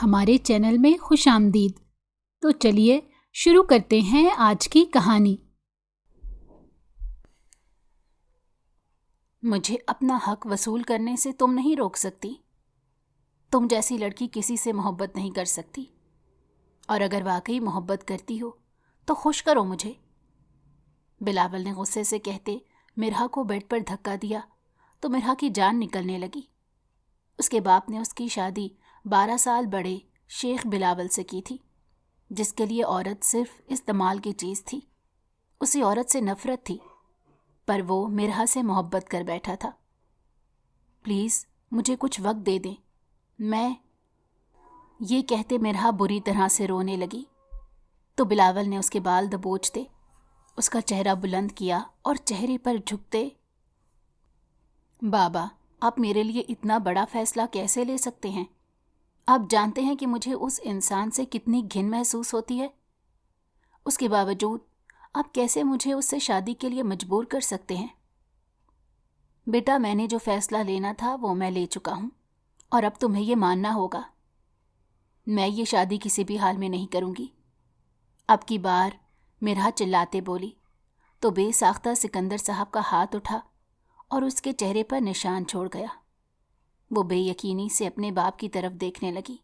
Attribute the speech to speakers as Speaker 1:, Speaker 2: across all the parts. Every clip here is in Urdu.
Speaker 1: ہمارے چینل میں خوش آمدید۔ تو چلیے شروع کرتے ہیں آج کی کہانی۔
Speaker 2: مجھے اپنا حق وصول کرنے سے تم نہیں روک سکتی۔ تم جیسی لڑکی کسی سے محبت نہیں کر سکتی، اور اگر واقعی محبت کرتی ہو تو خوش کرو مجھے۔ بلاول نے غصے سے کہتے مرحا کو بیڈ پر دھکا دیا تو مرحا کی جان نکلنے لگی۔ اس کے باپ نے اس کی شادی 12 سال بڑے شیخ بلاول سے کی تھی، جس کے لیے عورت صرف استعمال کی چیز تھی۔ اسی عورت سے نفرت تھی، پر وہ مرحا سے محبت کر بیٹھا تھا۔ پلیز مجھے کچھ وقت دے دیں، میں یہ کہتے مرحا بری طرح سے رونے لگی تو بلاول نے اس کے بال دبوچتے اس کا چہرہ بلند کیا اور چہرے پر جھکتے، بابا آپ میرے لیے اتنا بڑا فیصلہ کیسے لے سکتے ہیں؟ آپ جانتے ہیں کہ مجھے اس انسان سے کتنی گھن محسوس ہوتی ہے۔ اس کے باوجود آپ کیسے مجھے اس سے شادی کے لیے مجبور کر سکتے ہیں؟ بیٹا میں نے جو فیصلہ لینا تھا وہ میں لے چکا ہوں، اور اب تمہیں یہ ماننا ہوگا۔ میں یہ شادی کسی بھی حال میں نہیں کروں گی۔ اب کی بار مرحا چلاتے بولی تو بے ساختہ سکندر صاحب کا ہاتھ اٹھا اور اس کے چہرے پر نشان چھوڑ گیا۔ وہ بے یقینی سے اپنے باپ کی طرف دیکھنے لگی،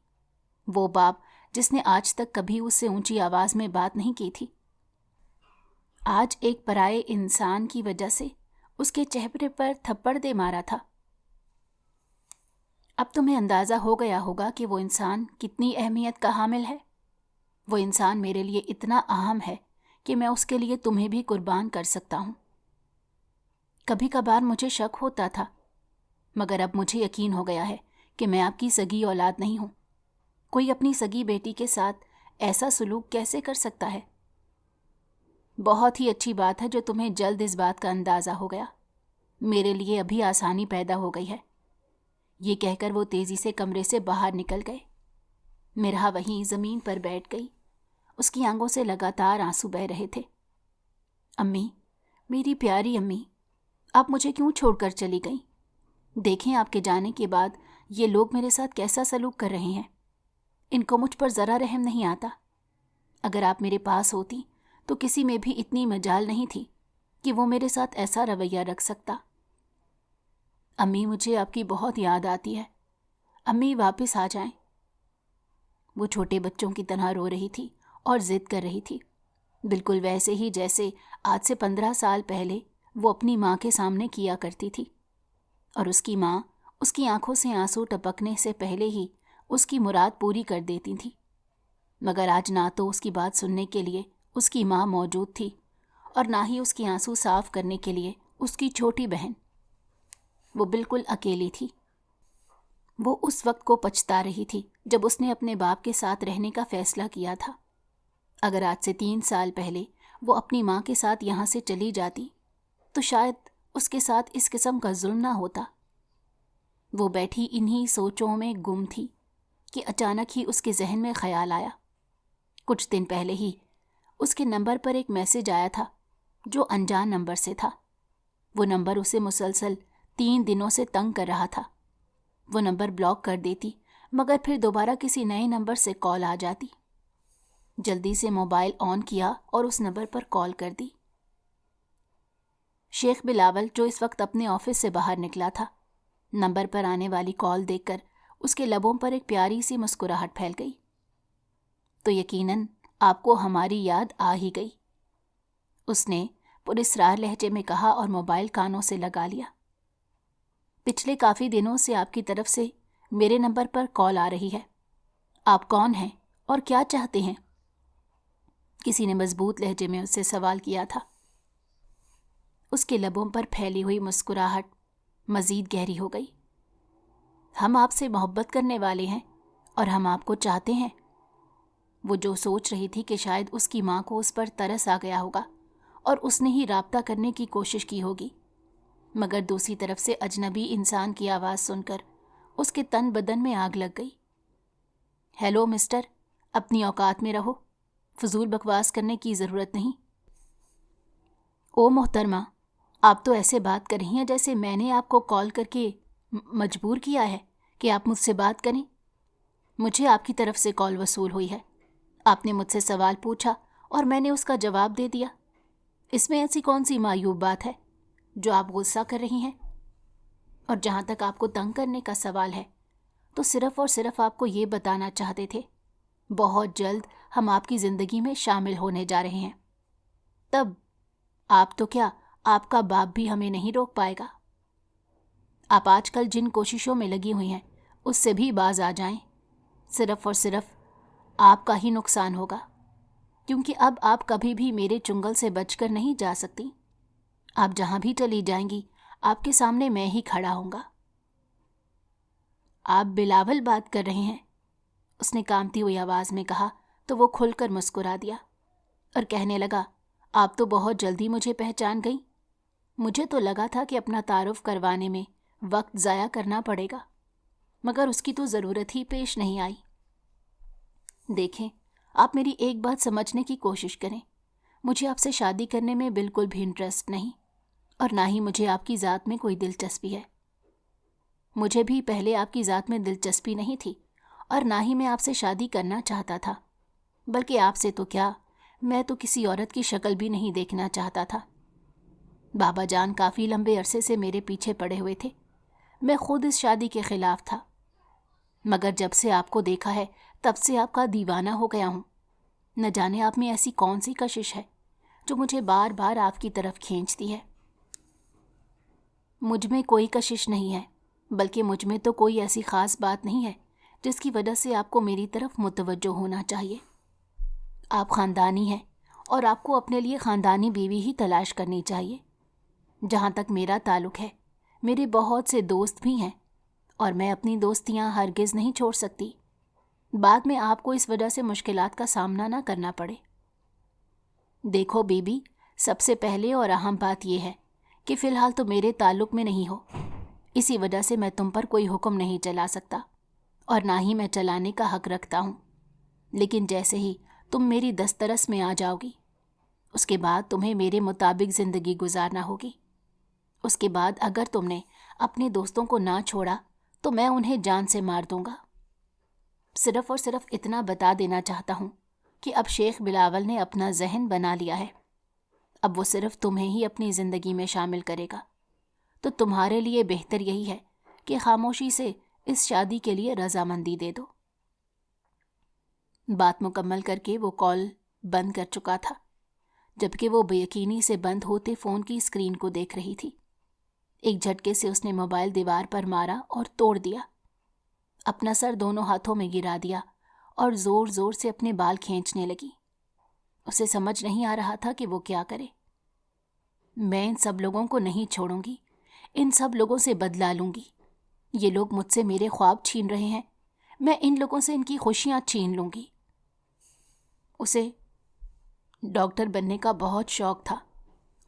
Speaker 2: وہ باپ جس نے آج تک کبھی اس سے اونچی آواز میں بات نہیں کی تھی، آج ایک پرائے انسان کی وجہ سے اس کے چہرے پر تھپڑ دے مارا تھا۔ اب تمہیں اندازہ ہو گیا ہوگا کہ وہ انسان کتنی اہمیت کا حامل ہے۔ وہ انسان میرے لیے اتنا اہم ہے کہ میں اس کے لیے تمہیں بھی قربان کر سکتا ہوں۔ کبھی کبھار مجھے شک ہوتا تھا، مگر اب مجھے یقین ہو گیا ہے کہ میں آپ کی سگی اولاد نہیں ہوں۔ کوئی اپنی سگی بیٹی کے ساتھ ایسا سلوک کیسے کر سکتا ہے؟ بہت ہی اچھی بات ہے جو تمہیں جلد اس بات کا اندازہ ہو گیا۔ میرے لیے ابھی آسانی پیدا ہو گئی ہے۔ یہ کہہ کر وہ تیزی سے کمرے سے باہر نکل گئے۔ مرحا وہیں زمین پر بیٹھ گئی، اس کی آنکھوں سے لگاتار آنسو بہہ رہے تھے۔ امی، میری پیاری امی، آپ مجھے کیوں چھوڑ کر چلی گئیں؟ دیکھیں آپ کے جانے کے بعد یہ لوگ میرے ساتھ کیسا سلوک کر رہے ہیں۔ ان کو مجھ پر ذرا رحم نہیں آتا۔ اگر آپ میرے پاس ہوتی تو کسی میں بھی اتنی مجال نہیں تھی کہ وہ میرے ساتھ ایسا رویہ رکھ سکتا۔ امی مجھے آپ کی بہت یاد آتی ہے، امی واپس آ جائیں۔ وہ چھوٹے بچوں کی طرح رو رہی تھی اور ضد کر رہی تھی، بالکل ویسے ہی جیسے آج سے 15 سال پہلے وہ اپنی ماں کے سامنے کیا کرتی تھی، اور اس کی ماں اس کی آنکھوں سے آنسو ٹپکنے سے پہلے ہی اس کی مراد پوری کر دیتی تھی۔ مگر آج نہ تو اس کی بات سننے کے لیے اس کی ماں موجود تھی، اور نہ ہی اس کی آنسو صاف کرنے کے لیے اس کی چھوٹی بہن۔ وہ بالکل اکیلی تھی۔ وہ اس وقت کو پچھتا رہی تھی جب اس نے اپنے باپ کے ساتھ رہنے کا فیصلہ کیا تھا۔ اگر آج سے 3 سال پہلے وہ اپنی ماں کے ساتھ یہاں سے چلی جاتی تو شاید اس کے ساتھ اس قسم کا ظلم نہ ہوتا۔ وہ بیٹھی انہی سوچوں میں گم تھی کہ اچانک ہی اس کے ذہن میں خیال آیا۔ کچھ دن پہلے ہی اس کے نمبر پر ایک میسج آیا تھا جو انجان نمبر سے تھا۔ وہ نمبر اسے مسلسل 3 دنوں سے تنگ کر رہا تھا۔ وہ نمبر بلاک کر دیتی، مگر پھر دوبارہ کسی نئے نمبر سے کال آ جاتی۔ جلدی سے موبائل آن کیا اور اس نمبر پر کال کر دی۔ شیخ بلاول جو اس وقت اپنے آفس سے باہر نکلا تھا، نمبر پر آنے والی کال دیکھ کر اس کے لبوں پر ایک پیاری سی مسکراہٹ پھیل گئی۔ تو یقیناً آپ کو ہماری یاد آ ہی گئی، اس نے پراسرار لہجے میں کہا اور موبائل کانوں سے لگا لیا۔ پچھلے کافی دنوں سے آپ کی طرف سے میرے نمبر پر کال آ رہی ہے۔ آپ کون ہیں اور کیا چاہتے ہیں؟ کسی نے مضبوط لہجے میں اس سے سوال کیا تھا۔ اس کے لبوں پر پھیلی ہوئی مسکراہٹ مزید گہری ہو گئی۔ ہم آپ سے محبت کرنے والے ہیں اور ہم آپ کو چاہتے ہیں۔ وہ جو سوچ رہی تھی کہ شاید اس کی ماں کو اس پر ترس آ گیا ہوگا اور اس نے ہی رابطہ کرنے کی کوشش کی ہوگی، مگر دوسری طرف سے اجنبی انسان کی آواز سن کر اس کے تن بدن میں آگ لگ گئی۔ ہیلو مسٹر، اپنی اوقات میں رہو، فضول بکواس کرنے کی ضرورت نہیں۔ او محترمہ، آپ تو ایسے بات کر رہی ہیں جیسے میں نے آپ کو کال کر کے مجبور کیا ہے کہ آپ مجھ سے بات کریں۔ مجھے آپ کی طرف سے کال وصول ہوئی ہے. آپ نے مجھ سے سوال پوچھا اور میں نے اس کا جواب دے دیا. اس میں ایسی کون سی معیوب بات ہے جو آپ غصہ کر رہی ہیں؟ اور جہاں تک آپ کو تنگ کرنے کا سوال ہے تو صرف اور صرف آپ کو یہ بتانا چاہتے تھے بہت جلد ہم آپ کی زندگی میں شامل ہونے جا رہے ہیں. تب آپ تو کیا، آپ کا باپ بھی ہمیں نہیں روک پائے گا. آپ آج کل جن کوششوں میں لگی ہوئی ہیں اس سے بھی باز آ جائیں. صرف اور صرف آپ کا ہی نقصان ہوگا، کیونکہ اب آپ کبھی بھی میرے چنگل سے بچ کر نہیں جا سکتی. آپ جہاں بھی چلی جائیں گی آپ کے سامنے میں ہی کھڑا ہوں گا. آپ بلاول بات کر رہے ہیں؟ اس نے کانپتی ہوئی آواز میں کہا تو وہ کھل کر مسکرا دیا اور کہنے لگا، آپ تو بہت جلدی مجھے پہچان گئی. مجھے تو لگا تھا کہ اپنا تعارف کروانے میں وقت ضائع کرنا پڑے گا، مگر اس کی تو ضرورت ہی پیش نہیں آئی. دیکھیں، آپ میری ایک بات سمجھنے کی کوشش کریں. مجھے آپ سے شادی کرنے میں بالکل بھی انٹرسٹ نہیں، اور نہ ہی مجھے آپ کی ذات میں کوئی دلچسپی ہے. مجھے بھی پہلے آپ کی ذات میں دلچسپی نہیں تھی، اور نہ ہی میں آپ سے شادی کرنا چاہتا تھا. بلکہ آپ سے تو کیا، میں تو کسی عورت کی شکل بھی نہیں دیکھنا چاہتا تھا. بابا جان کافی لمبے عرصے سے میرے پیچھے پڑے ہوئے تھے. میں خود اس شادی کے خلاف تھا، مگر جب سے آپ کو دیکھا ہے تب سے آپ کا دیوانہ ہو گیا ہوں. نہ جانے آپ میں ایسی کون سی کشش ہے جو مجھے بار بار آپ کی طرف کھینچتی ہے. مجھ میں کوئی کشش نہیں ہے، بلکہ مجھ میں تو کوئی ایسی خاص بات نہیں ہے جس کی وجہ سے آپ کو میری طرف متوجہ ہونا چاہیے. آپ خاندانی ہیں اور آپ کو اپنے لیے خاندانی بیوی ہی تلاش کرنی چاہیے. جہاں تک میرا تعلق ہے، میرے بہت سے دوست بھی ہیں، اور میں اپنی دوستیاں ہرگز نہیں چھوڑ سکتی. بعد میں آپ کو اس وجہ سے مشکلات کا سامنا نہ کرنا پڑے. دیکھو بی بی، سب سے پہلے اور اہم بات یہ ہے کہ فی الحال تو میرے تعلق میں نہیں ہو. اسی وجہ سے میں تم پر کوئی حکم نہیں چلا سکتا، اور نہ ہی میں چلانے کا حق رکھتا ہوں. لیکن جیسے ہی تم میری دسترس میں آ جاؤ گی، اس کے بعد تمہیں میرے مطابق زندگی گزارنا ہوگی. اس کے بعد اگر تم نے اپنے دوستوں کو نہ چھوڑا تو میں انہیں جان سے مار دوں گا. صرف اور صرف اتنا بتا دینا چاہتا ہوں کہ اب شیخ بلاول نے اپنا ذہن بنا لیا ہے. اب وہ صرف تمہیں ہی اپنی زندگی میں شامل کرے گا. تو تمہارے لیے بہتر یہی ہے کہ خاموشی سے اس شادی کے لیے رضامندی دے دو. بات مکمل کر کے وہ کال بند کر چکا تھا، جبکہ وہ بے یقینی سے بند ہوتے فون کی اسکرین کو دیکھ رہی تھی. ایک جھٹکے سے اس نے موبائل دیوار پر مارا اور توڑ دیا. اپنا سر دونوں ہاتھوں میں گرا دیا اور زور زور سے اپنے بال کھینچنے لگی. اسے سمجھ نہیں آ رہا تھا کہ وہ کیا کرے. میں ان سب لوگوں کو نہیں چھوڑوں گی، ان سب لوگوں سے بدلا لوں گی. یہ لوگ مجھ سے میرے خواب چھین رہے ہیں، میں ان لوگوں سے ان کی خوشیاں چھین لوں گی. اسے ڈاکٹر بننے کا بہت شوق تھا،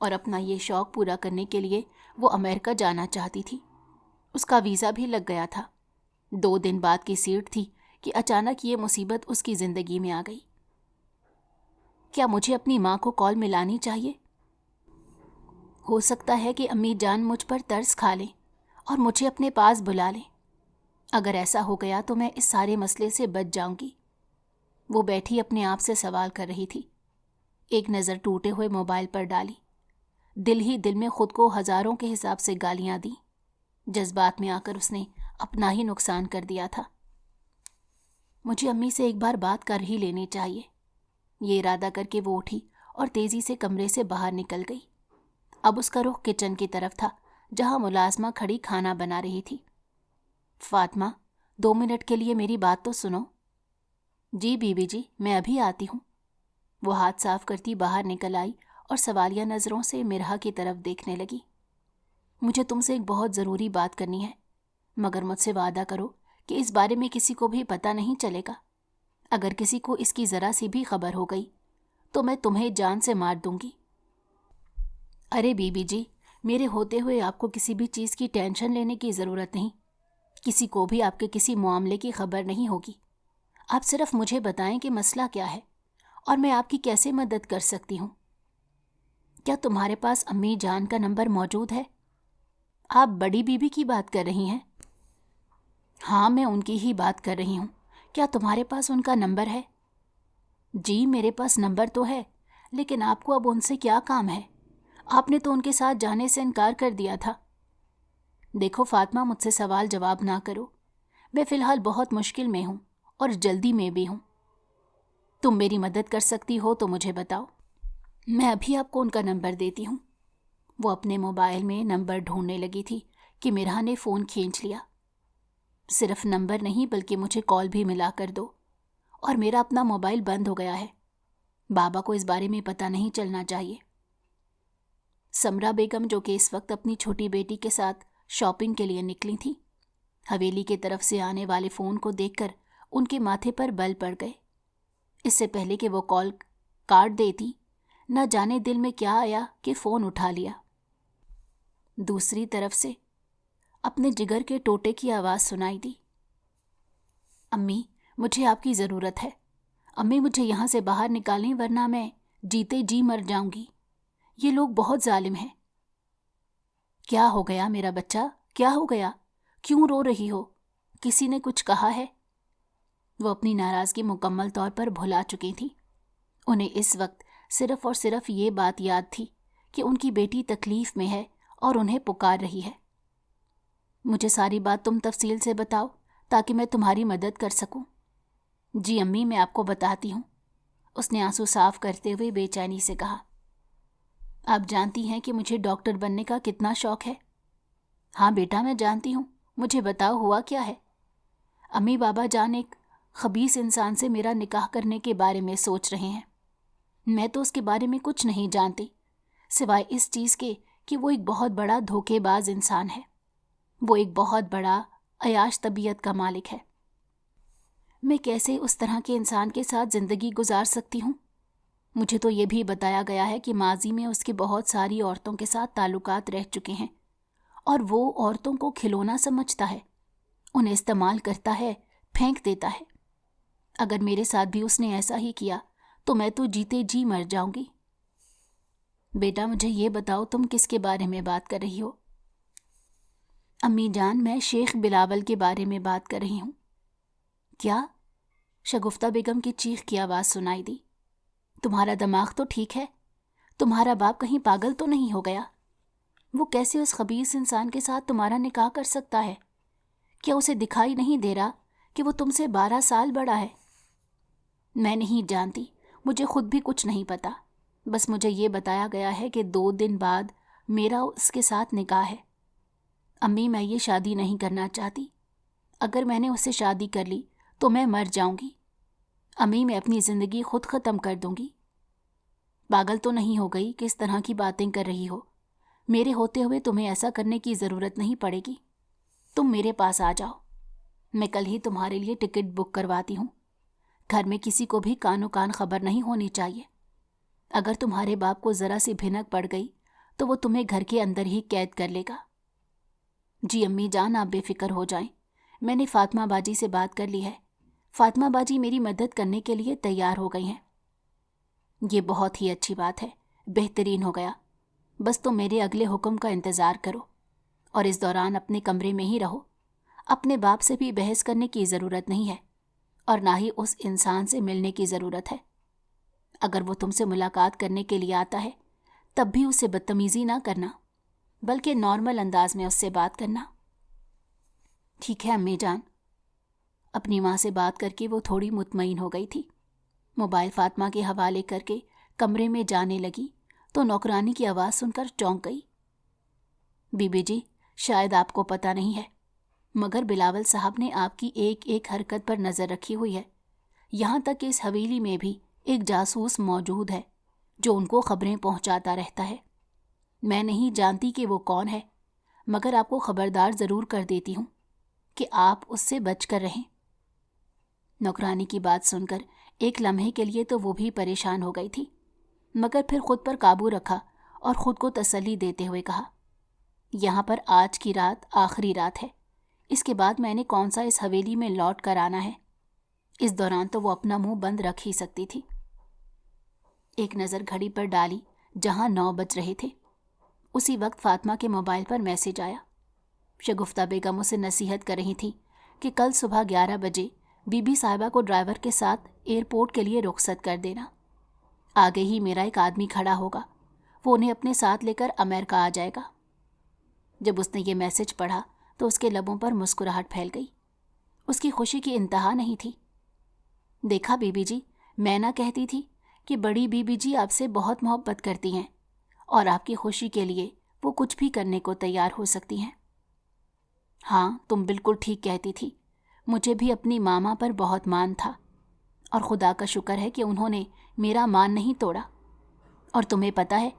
Speaker 2: اور اپنا یہ شوق پورا کرنے کے لیے وہ امریکہ جانا چاہتی تھی. اس کا ویزا بھی لگ گیا تھا. 2 دن بعد کی سیٹ تھی کہ اچانک یہ مصیبت اس کی زندگی میں آ گئی. کیا مجھے اپنی ماں کو کال ملانی چاہیے؟ ہو سکتا ہے کہ امی جان مجھ پر ترس کھا لیں اور مجھے اپنے پاس بلا لیں. اگر ایسا ہو گیا تو میں اس سارے مسئلے سے بچ جاؤں گی. وہ بیٹھی اپنے آپ سے سوال کر رہی تھی. ایک نظر ٹوٹے ہوئے موبائل پر ڈالی. دل ہی دل میں خود کو ہزاروں کے حساب سے گالیاں دیں. جذبات میں آ کر اس نے اپنا ہی نقصان کر دیا تھا. مجھے امی سے ایک بار بات کر ہی لینی چاہیے. یہ ارادہ کر کے وہ اٹھی اور تیزی سے کمرے سے باہر نکل گئی. اب اس کا رخ کچن کی طرف تھا، جہاں ملازمہ کھڑی کھانا بنا رہی تھی. فاطمہ، 2 منٹ کے لیے میری بات تو سنو. جی بی بی جی، میں ابھی آتی ہوں. وہ ہاتھ صاف کرتی باہر نکل آئی اور سوالیہ نظروں سے مرحا کی طرف دیکھنے لگی. مجھے تم سے ایک بہت ضروری بات کرنی ہے، مگر مجھ سے وعدہ کرو کہ اس بارے میں کسی کو بھی پتہ نہیں چلے گا. اگر کسی کو اس کی ذرا سی بھی خبر ہو گئی تو میں تمہیں جان سے مار دوں گی. ارے بی بی جی، میرے ہوتے ہوئے آپ کو کسی بھی چیز کی ٹینشن لینے کی ضرورت نہیں. کسی کو بھی آپ کے کسی معاملے کی خبر نہیں ہوگی. آپ صرف مجھے بتائیں کہ مسئلہ کیا ہے اور میں آپ کی کیسے مدد کر سکتی ہوں. کیا تمہارے پاس امی جان کا نمبر موجود ہے؟ آپ بڑی بی بی کی بات کر رہی ہیں؟ ہاں، میں ان کی ہی بات کر رہی ہوں، کیا تمہارے پاس ان کا نمبر ہے؟ جی میرے پاس نمبر تو ہے، لیکن آپ کو اب ان سے کیا کام ہے؟ آپ نے تو ان کے ساتھ جانے سے انکار کر دیا تھا۔ دیکھو فاطمہ، مجھ سے سوال جواب نہ کرو، میں فی الحال بہت مشکل میں ہوں اور جلدی میں بھی ہوں۔ تم میری مدد کر سکتی ہو تو مجھے بتاؤ، میں ابھی آپ کو ان کا نمبر دیتی ہوں۔ وہ اپنے موبائل میں نمبر ڈھونڈنے لگی تھی کہ مرحا نے فون کھینچ لیا۔ صرف نمبر نہیں بلکہ مجھے کال بھی ملا کر دو، اور میرا اپنا موبائل بند ہو گیا ہے۔ بابا کو اس بارے میں پتہ نہیں چلنا چاہیے۔ سمرا بیگم، جو کہ اس وقت اپنی چھوٹی بیٹی کے ساتھ شاپنگ کے لیے نکلی تھی، حویلی کی طرف سے آنے والے فون کو دیکھ کر ان کے ماتھے پر بل پڑ گئے۔ اس سے پہلے کہ وہ کال کاٹ دیتی، نہ جانے دل میں کیا آیا کہ فون اٹھا لیا۔ دوسری طرف سے اپنے جگر کے ٹوٹے کی آواز سنائی دی۔ امی، مجھے آپ کی ضرورت ہے۔ امی، مجھے یہاں سے باہر نکالیں ورنہ میں جیتے جی مر جاؤں گی۔ یہ لوگ بہت ظالم ہیں۔ کیا ہو گیا میرا بچہ؟ کیا ہو گیا؟ کیوں رو رہی ہو؟ کسی نے کچھ کہا ہے؟ وہ اپنی ناراضگی مکمل طور پر بھلا چکی تھی۔ انہیں اس وقت صرف اور صرف یہ بات یاد تھی کہ ان کی بیٹی تکلیف میں ہے اور انہیں پکار رہی ہے۔ مجھے ساری بات تم تفصیل سے بتاؤ تاکہ میں تمہاری مدد کر سکوں۔ جی امی، میں آپ کو بتاتی ہوں، اس نے آنسو صاف کرتے ہوئے بے چینی سے کہا۔ آپ جانتی ہیں کہ مجھے ڈاکٹر بننے کا کتنا شوق ہے؟ ہاں بیٹا، میں جانتی ہوں، مجھے بتاؤ ہوا کیا ہے؟ امی، بابا جان ایک خبیث انسان سے میرا نکاح کرنے کے بارے میں سوچ رہے ہیں۔ میں تو اس کے بارے میں کچھ نہیں جانتی سوائے اس چیز کے کہ وہ ایک بہت بڑا دھوکے باز انسان ہے۔ وہ ایک بہت بڑا عیاش طبیعت کا مالک ہے۔ میں کیسے اس طرح کے انسان کے ساتھ زندگی گزار سکتی ہوں؟ مجھے تو یہ بھی بتایا گیا ہے کہ ماضی میں اس کے بہت ساری عورتوں کے ساتھ تعلقات رہ چکے ہیں، اور وہ عورتوں کو کھلونا سمجھتا ہے، انہیں استعمال کرتا ہے، پھینک دیتا ہے۔ اگر میرے ساتھ بھی اس نے ایسا ہی کیا تو میں تو جیتے جی مر جاؤں گی۔ بیٹا، مجھے یہ بتاؤ تم کس کے بارے میں بات کر رہی ہو؟ امی جان، میں شیخ بلاول کے بارے میں بات کر رہی ہوں۔ کیا؟ شگفتہ بیگم کی چیخ کی آواز سنائی دی۔ تمہارا دماغ تو ٹھیک ہے؟ تمہارا باپ کہیں پاگل تو نہیں ہو گیا؟ وہ کیسے اس خبیث انسان کے ساتھ تمہارا نکاح کر سکتا ہے؟ کیا اسے دکھائی نہیں دے رہا کہ وہ تم سے 12 سال بڑا ہے؟ میں نہیں جانتی، مجھے خود بھی کچھ نہیں پتا، بس مجھے یہ بتایا گیا ہے کہ 2 دن بعد میرا اس کے ساتھ نکاح ہے۔ امی، میں یہ شادی نہیں کرنا چاہتی۔ اگر میں نے اس سے شادی کر لی تو میں مر جاؤں گی۔ امی، میں اپنی زندگی خود ختم کر دوں گی۔ پاگل تو نہیں ہو گئی کہ اس طرح کی باتیں کر رہی ہو؟ میرے ہوتے ہوئے تمہیں ایسا کرنے کی ضرورت نہیں پڑے گی۔ تم میرے پاس آ جاؤ، میں کل ہی تمہارے لیے ٹکٹ بک کرواتی ہوں۔ گھر میں کسی کو بھی کانو کان خبر نہیں ہونی چاہیے۔ اگر تمہارے باپ کو ذرا سی بھنک پڑ گئی تو وہ تمہیں گھر کے اندر ہی قید کر لے گا۔ جی امی جان، آپ بے فکر ہو جائیں، میں نے فاطمہ باجی سے بات کر لی ہے۔ فاطمہ باجی میری مدد کرنے کے لیے تیار ہو گئی ہیں۔ یہ بہت ہی اچھی بات ہے، بہترین ہو گیا۔ بس تم میرے اگلے حکم کا انتظار کرو، اور اس دوران اپنے کمرے میں ہی رہو۔ اپنے باپ سے بھی بحث کرنے کی ضرورت نہیں ہے، اور نہ ہی اس انسان سے ملنے کی ضرورت ہے۔ اگر وہ تم سے ملاقات کرنے کے لیے آتا ہے تب بھی اسے بدتمیزی نہ کرنا، بلکہ نارمل انداز میں اس سے بات کرنا۔ ٹھیک ہے امی جان۔ اپنی ماں سے بات کر کے وہ تھوڑی مطمئن ہو گئی تھی۔ موبائل فاطمہ کے حوالے کر کے کمرے میں جانے لگی تو نوکرانی کی آواز سن کر چونک گئی۔ بی بی جی، شاید آپ کو پتہ نہیں ہے، مگر بلاول صاحب نے آپ کی ایک ایک حرکت پر نظر رکھی ہوئی ہے۔ یہاں تک کہ اس حویلی میں بھی ایک جاسوس موجود ہے جو ان کو خبریں پہنچاتا رہتا ہے۔ میں نہیں جانتی کہ وہ کون ہے، مگر آپ کو خبردار ضرور کر دیتی ہوں کہ آپ اس سے بچ کر رہیں۔ نوکرانی کی بات سن کر ایک لمحے کے لیے تو وہ بھی پریشان ہو گئی تھی، مگر پھر خود پر قابو رکھا اور خود کو تسلی دیتے ہوئے کہا، یہاں پر آج کی رات آخری رات ہے، اس کے بعد میں نے کون سا اس حویلی میں لوٹ کر آنا ہے۔ اس دوران تو وہ اپنا منہ بند رکھ ہی سکتی تھی۔ ایک نظر گھڑی پر ڈالی جہاں 9 بج رہے تھے۔ اسی وقت فاطمہ کے موبائل پر میسج آیا۔ شگفتہ بیگم اسے نصیحت کر رہی تھی کہ کل صبح 11 بجے بی بی صاحبہ کو ڈرائیور کے ساتھ ایئرپورٹ کے لیے رخصت کر دینا۔ آگے ہی میرا ایک آدمی کھڑا ہوگا، وہ انہیں اپنے ساتھ لے کر امریکہ آ جائے گا۔ جب اس نے یہ میسج پڑھا تو اس کے لبوں پر مسکراہٹ پھیل گئی۔ اس کی خوشی کی انتہا نہیں تھی۔ دیکھا بی بی جی، میں نہ کہتی تھی کہ بڑی بی بی جی آپ سے بہت محبت کرتی ہیں اور آپ کی خوشی کے لیے وہ کچھ بھی کرنے کو تیار ہو سکتی ہیں۔ ہاں، تم بالکل ٹھیک کہتی تھی، مجھے بھی اپنی ماما پر بہت مان تھا، اور خدا کا شکر ہے کہ انہوں نے میرا مان نہیں توڑا۔ اور تمہیں پتہ ہے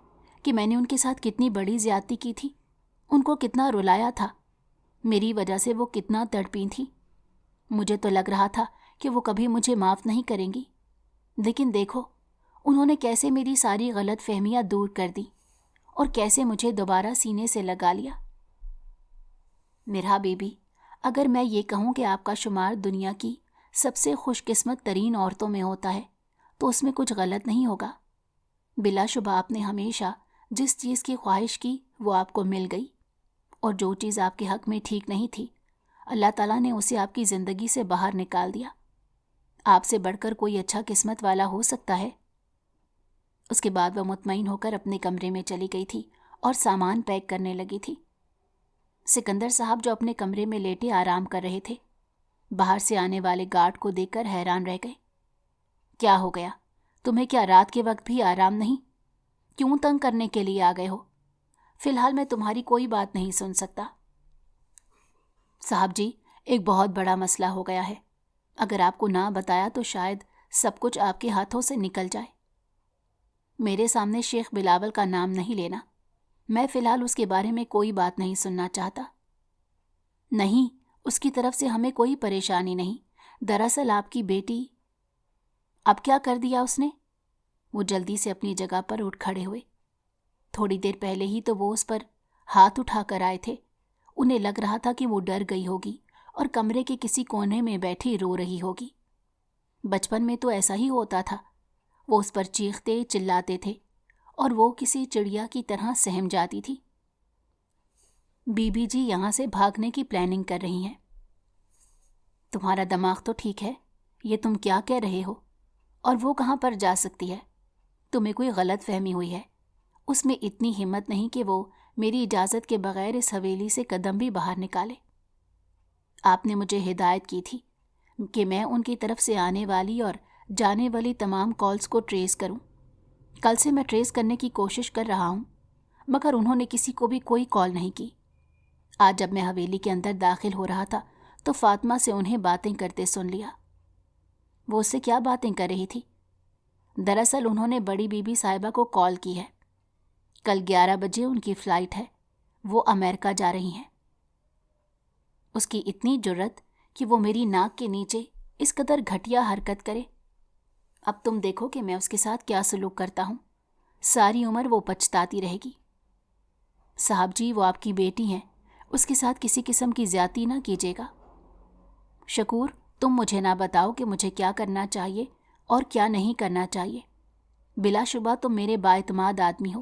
Speaker 2: کہ میں نے ان کے ساتھ کتنی بڑی زیادتی کی تھی، ان کو کتنا رلایا تھا، میری وجہ سے وہ کتنا تڑپی تھیں۔ مجھے تو لگ رہا تھا کہ وہ کبھی مجھے معاف نہیں کریں گی، لیکن دیکھو انہوں نے کیسے میری ساری غلط فہمیاں دور کر دی اور کیسے مجھے دوبارہ سینے سے لگا لیا۔ میرا بی بی، اگر میں یہ کہوں کہ آپ کا شمار دنیا کی سب سے خوش قسمت ترین عورتوں میں ہوتا ہے تو اس میں کچھ غلط نہیں ہوگا۔ بلا شبہ آپ نے ہمیشہ جس چیز کی خواہش کی وہ آپ کو مل گئی، اور جو چیز آپ کے حق میں ٹھیک نہیں تھی اللہ تعالیٰ نے اسے آپ کی زندگی سے باہر نکال دیا۔ آپ سے بڑھ کر کوئی اچھا قسمت والا ہو سکتا ہے؟ اس کے بعد وہ مطمئن ہو کر اپنے کمرے میں چلی گئی تھی اور سامان پیک کرنے لگی تھی۔ سکندر صاحب جو اپنے کمرے میں لیٹے آرام کر رہے تھے، باہر سے آنے والے گارڈ کو دیکھ کر حیران رہ گئے۔ کیا ہو گیا؟ تمہیں کیا رات کے وقت بھی آرام نہیں؟ کیوں تنگ کرنے کے لیے آ گئے ہو؟ فی الحال میں تمہاری کوئی بات نہیں سن سکتا۔ صاحب جی، ایک بہت بڑا مسئلہ ہو گیا ہے، اگر آپ کو نہ بتایا تو شاید سب کچھ آپ کے ہاتھوں سے نکل جائے۔ میرے سامنے شیخ بلاول کا نام نہیں لینا، میں فی الحال اس کے بارے میں کوئی بات نہیں سننا چاہتا۔ نہیں، اس کی طرف سے ہمیں کوئی پریشانی نہیں، دراصل آپ کی بیٹی… اب کیا کر دیا اس نے؟ وہ جلدی سے اپنی جگہ پر اٹھ کھڑے ہوئے۔ تھوڑی دیر پہلے ہی تو وہ اس پر ہاتھ اٹھا کر آئے تھے، انہیں لگ رہا تھا کہ وہ ڈر گئی ہوگی اور کمرے کے کسی کونے میں بیٹھی رو رہی ہوگی۔ بچپن میں تو ایسا ہی ہوتا تھا، وہ اس پر چیختے چلاتے تھے اور وہ کسی چڑیا کی طرح سہم جاتی تھی۔ بی بی جی یہاں سے بھاگنے کی پلاننگ کر رہی ہیں۔ تمہارا دماغ تو ٹھیک ہے، یہ تم کیا کہہ رہے ہو؟ اور وہ کہاں پر جا سکتی ہے؟ تمہیں کوئی غلط فہمی ہوئی ہے، اس میں اتنی ہمت نہیں کہ وہ میری اجازت کے بغیر اس حویلی سے قدم بھی باہر نکالے۔ آپ نے مجھے ہدایت کی تھی کہ میں ان کی طرف سے آنے والی اور جانے والی تمام کالز کو ٹریس کروں۔ کل سے میں ٹریس کرنے کی کوشش کر رہا ہوں، مگر انہوں نے کسی کو بھی کوئی کال نہیں کی۔ آج جب میں حویلی کے اندر داخل ہو رہا تھا تو فاطمہ سے انہیں باتیں کرتے سن لیا۔ وہ اس سے کیا باتیں کر رہی تھی؟ دراصل انہوں نے بڑی بی بی صاحبہ کو کال کی ہے۔ کل 11 بجے ان کی فلائٹ ہے، وہ امریکہ جا رہی ہیں۔ اس کی اتنی جرت کہ وہ میری ناک کے نیچے اس قدر گھٹیا حرکت کرے۔ اب تم دیکھو کہ میں اس کے ساتھ کیا سلوک کرتا ہوں، ساری عمر وہ پچھتاتی رہے گی۔ صاحب جی، وہ آپ کی بیٹی ہیں، اس کے ساتھ کسی قسم کی زیادتی نہ کیجیے گا۔ شکور، تم مجھے نہ بتاؤ کہ مجھے کیا کرنا چاہیے اور کیا نہیں کرنا چاہیے۔ بلا شبہ تم میرے بااعتماد آدمی ہو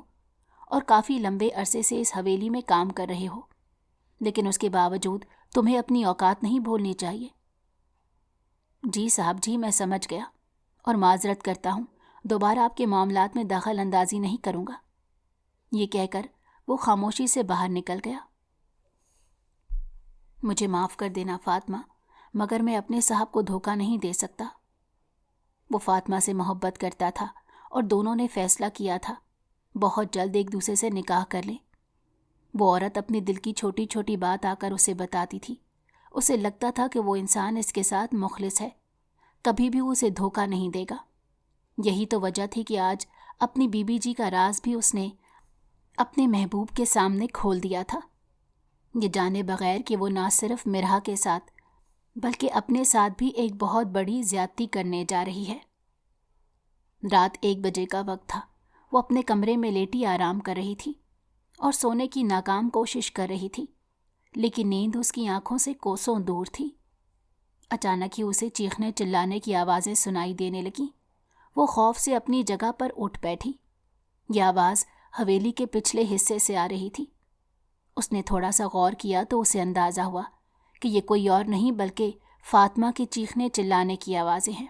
Speaker 2: اور کافی لمبے عرصے سے اس حویلی میں کام کر رہے ہو، لیکن اس کے باوجود تمہیں اپنی اوقات نہیں بھولنی چاہیے۔ جی صاحب جی، میں سمجھ گیا اور معذرت کرتا ہوں، دوبارہ آپ کے معاملات میں دخل اندازی نہیں کروں گا۔ یہ کہہ کر وہ خاموشی سے باہر نکل گیا۔ مجھے معاف کر دینا فاطمہ، مگر میں اپنے صاحب کو دھوکہ نہیں دے سکتا۔ وہ فاطمہ سے محبت کرتا تھا اور دونوں نے فیصلہ کیا تھا بہت جلد ایک دوسرے سے نکاح کر لیں۔ وہ عورت اپنی دل کی چھوٹی چھوٹی بات آ کر اسے بتاتی تھی۔ اسے لگتا تھا کہ وہ انسان اس کے ساتھ مخلص ہے، کبھی بھی اسے دھوکہ نہیں دے گا۔ یہی تو وجہ تھی کہ آج اپنی بی بی جی کا راز بھی اس نے اپنے محبوب کے سامنے کھول دیا تھا، یہ جانے بغیر کہ وہ نہ صرف مرحا کے ساتھ بلکہ اپنے ساتھ بھی ایک بہت بڑی زیادتی کرنے جا رہی ہے۔ رات 1 بجے کا وقت تھا، وہ اپنے کمرے میں لیٹی آرام کر رہی تھی اور سونے کی ناکام کوشش کر رہی تھی، لیکن نیند اس کی آنکھوں سے کوسوں دور تھی۔ اچانک ہی اسے چیخنے چلانے کی آوازیں سنائی دینے لگیں۔ وہ خوف سے اپنی جگہ پر اٹھ بیٹھی۔ یہ آواز حویلی کے پچھلے حصے سے آ رہی تھی۔ اس نے تھوڑا سا غور کیا تو اسے اندازہ ہوا کہ یہ کوئی اور نہیں بلکہ فاطمہ کے چیخنے چلانے کی آوازیں ہیں۔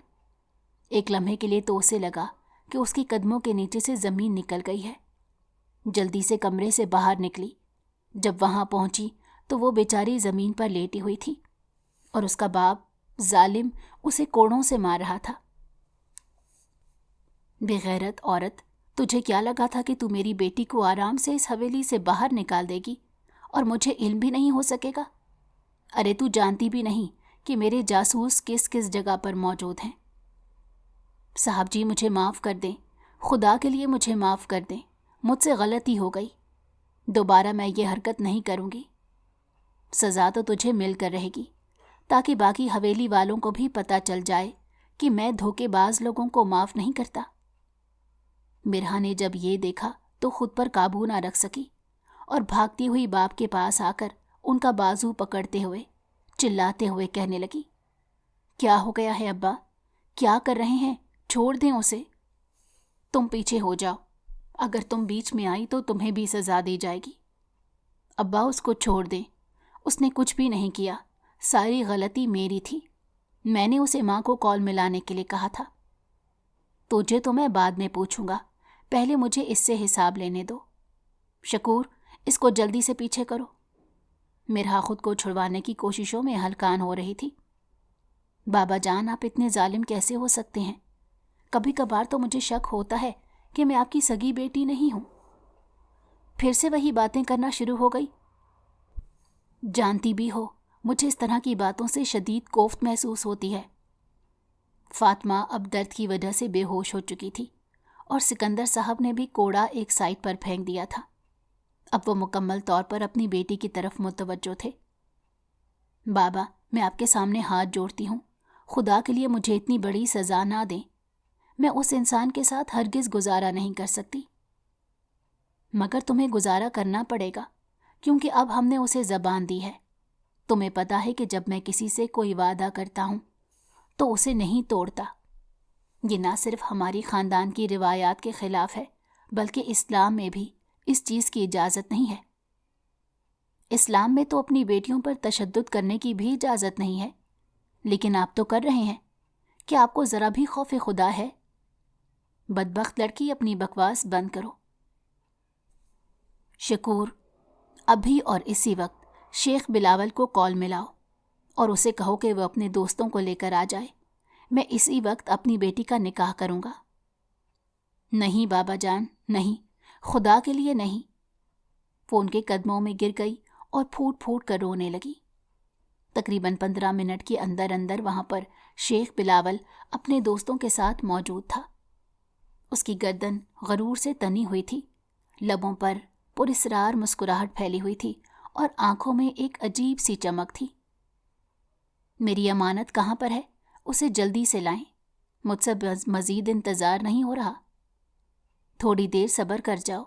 Speaker 2: ایک لمحے کے لیے تو اسے لگا کہ اس کی قدموں کے نیچے سے زمین نکل گئی ہے۔ جلدی سے کمرے سے باہر نکلی۔ جب وہاں پہنچی تو وہ بیچاری زمین پر لیٹی ہوئی تھی اور اس کا باپ ظالم اسے کوڑوں سے مار رہا تھا۔ بے غیرت عورت، تجھے کیا لگا تھا کہ تو میری بیٹی کو آرام سے اس حویلی سے باہر نکال دے گی اور مجھے علم بھی نہیں ہو سکے گا؟ ارے تو جانتی بھی نہیں کہ میرے جاسوس کس کس جگہ پر موجود ہیں۔ صاحب جی مجھے معاف کر دیں، خدا کے لیے مجھے معاف کر دیں، مجھ سے غلطی ہو گئی، دوبارہ میں یہ حرکت نہیں کروں گی۔ سزا تو تجھے مل کر رہے گی تاکہ باقی حویلی والوں کو بھی پتہ چل جائے کہ میں دھوکے باز لوگوں کو معاف نہیں کرتا۔ مرہا نے جب یہ دیکھا تو خود پر قابو نہ رکھ سکی اور بھاگتی ہوئی باپ کے پاس آ کر ان کا بازو پکڑتے ہوئے چلاتے ہوئے کہنے لگی، کیا ہو گیا ہے ابا؟ کیا کر رہے ہیں؟ چھوڑ دیں اسے۔ تم پیچھے ہو جاؤ، اگر تم بیچ میں آئی تو تمہیں بھی سزا دی جائے گی۔ ابا اس کو چھوڑ دیں، اس نے کچھ بھی نہیں کیا، ساری غلطی میری تھی، میں نے اسے ماں کو کال ملانے کے لیے کہا تھا۔ تجھے تو میں بعد میں پوچھوں گا، پہلے مجھے اس سے حساب لینے دو۔ شکور، اس کو جلدی سے پیچھے کرو۔ مرہا خود کو چھڑوانے کی کوششوں میں ہلکان ہو رہی تھی۔ بابا جان، آپ اتنے ظالم کیسے ہو سکتے ہیں؟ کبھی کبھار تو مجھے شک ہوتا ہے کہ میں آپ کی سگی بیٹی نہیں ہوں۔ پھر سے وہی باتیں کرنا شروع ہو گئی۔ جانتی بھی ہو مجھے اس طرح کی باتوں سے شدید کوفت محسوس ہوتی ہے۔ فاطمہ اب درد کی وجہ سے بے ہوش ہو چکی تھی اور سکندر صاحب نے بھی کوڑا ایک سائڈ پر پھینک دیا تھا۔ اب وہ مکمل طور پر اپنی بیٹی کی طرف متوجہ تھے۔ بابا، میں آپ کے سامنے ہاتھ جوڑتی ہوں، خدا کے لیے مجھے اتنی بڑی سزا نہ دیں، میں اس انسان کے ساتھ ہرگز گزارا نہیں کر سکتی۔ مگر تمہیں گزارا کرنا پڑے گا کیونکہ اب ہم نے اسے زبان دی ہے۔ تمہیں پتہ ہے کہ جب میں کسی سے کوئی وعدہ کرتا ہوں تو اسے نہیں توڑتا۔ یہ نہ صرف ہماری خاندان کی روایات کے خلاف ہے بلکہ اسلام میں بھی اس چیز کی اجازت نہیں ہے۔ اسلام میں تو اپنی بیٹیوں پر تشدد کرنے کی بھی اجازت نہیں ہے، لیکن آپ تو کر رہے ہیں۔ کیا آپ کو ذرا بھی خوف خدا ہے؟ بدبخت لڑکی، اپنی بکواس بند کرو۔ شکور، ابھی اور اسی وقت شیخ بلاول کو کال ملاؤ اور اسے کہو کہ وہ اپنے دوستوں کو لے کر آ جائے، میں اسی وقت اپنی بیٹی کا نکاح کروں گا۔ نہیں بابا جان، نہیں، خدا کے لیے نہیں۔ وہ ان کے قدموں میں گر گئی اور پھوٹ پھوٹ کر رونے لگی۔ تقریباً 15 منٹ کے اندر اندر وہاں پر شیخ بلاول اپنے دوستوں کے ساتھ موجود تھا۔ اس کی گردن غرور سے تنی ہوئی تھی، لبوں پر پراسرار مسکراہٹ پھیلی ہوئی تھی اور آنکھوں میں ایک عجیب سی چمک تھی۔ میری امانت کہاں پر ہے؟ اسے جلدی سے لائیں، مجھ سے مزید انتظار نہیں ہو رہا۔ تھوڑی دیر صبر کر جاؤ،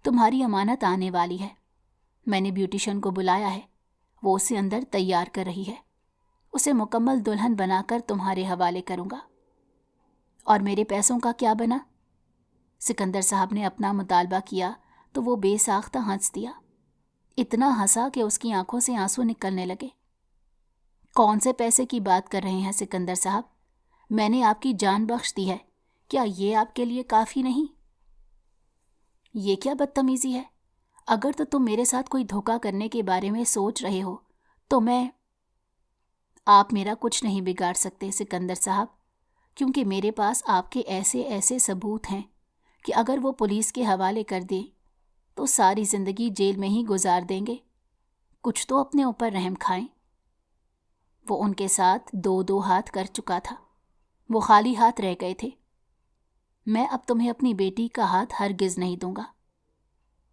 Speaker 2: تمہاری امانت آنے والی ہے۔ میں نے بیوٹیشن کو بلایا ہے، وہ اسے اندر تیار کر رہی ہے، اسے مکمل دلہن بنا کر تمہارے حوالے کروں گا۔ اور میرے پیسوں کا کیا بنا؟ سکندر صاحب نے اپنا مطالبہ کیا تو وہ بے ساختہ ہنس دیا، اتنا ہنسا کہ اس کی آنکھوں سے آنسو نکلنے لگے۔ کون سے پیسے کی بات کر رہے ہیں سکندر صاحب؟ میں نے آپ کی جان بخش دی ہے، کیا یہ آپ کے لیے کافی نہیں؟ یہ کیا بدتمیزی ہے؟ اگر تو تم میرے ساتھ کوئی دھوکہ کرنے کے بارے میں سوچ رہے ہو تو آپ میرا کچھ نہیں بگاڑ سکتے سکندر صاحب، کیونکہ میرے پاس آپ کے ایسے ایسے ثبوت ہیں کہ اگر وہ پولیس کے حوالے کر دے تو ساری زندگی جیل میں ہی گزار دیں گے۔ کچھ تو اپنے اوپر رحم کھائیں۔ وہ ان کے ساتھ 2 ہاتھ کر چکا تھا، وہ خالی ہاتھ رہ گئے تھے۔ میں اب تمہیں اپنی بیٹی کا ہاتھ ہرگز نہیں دوں گا۔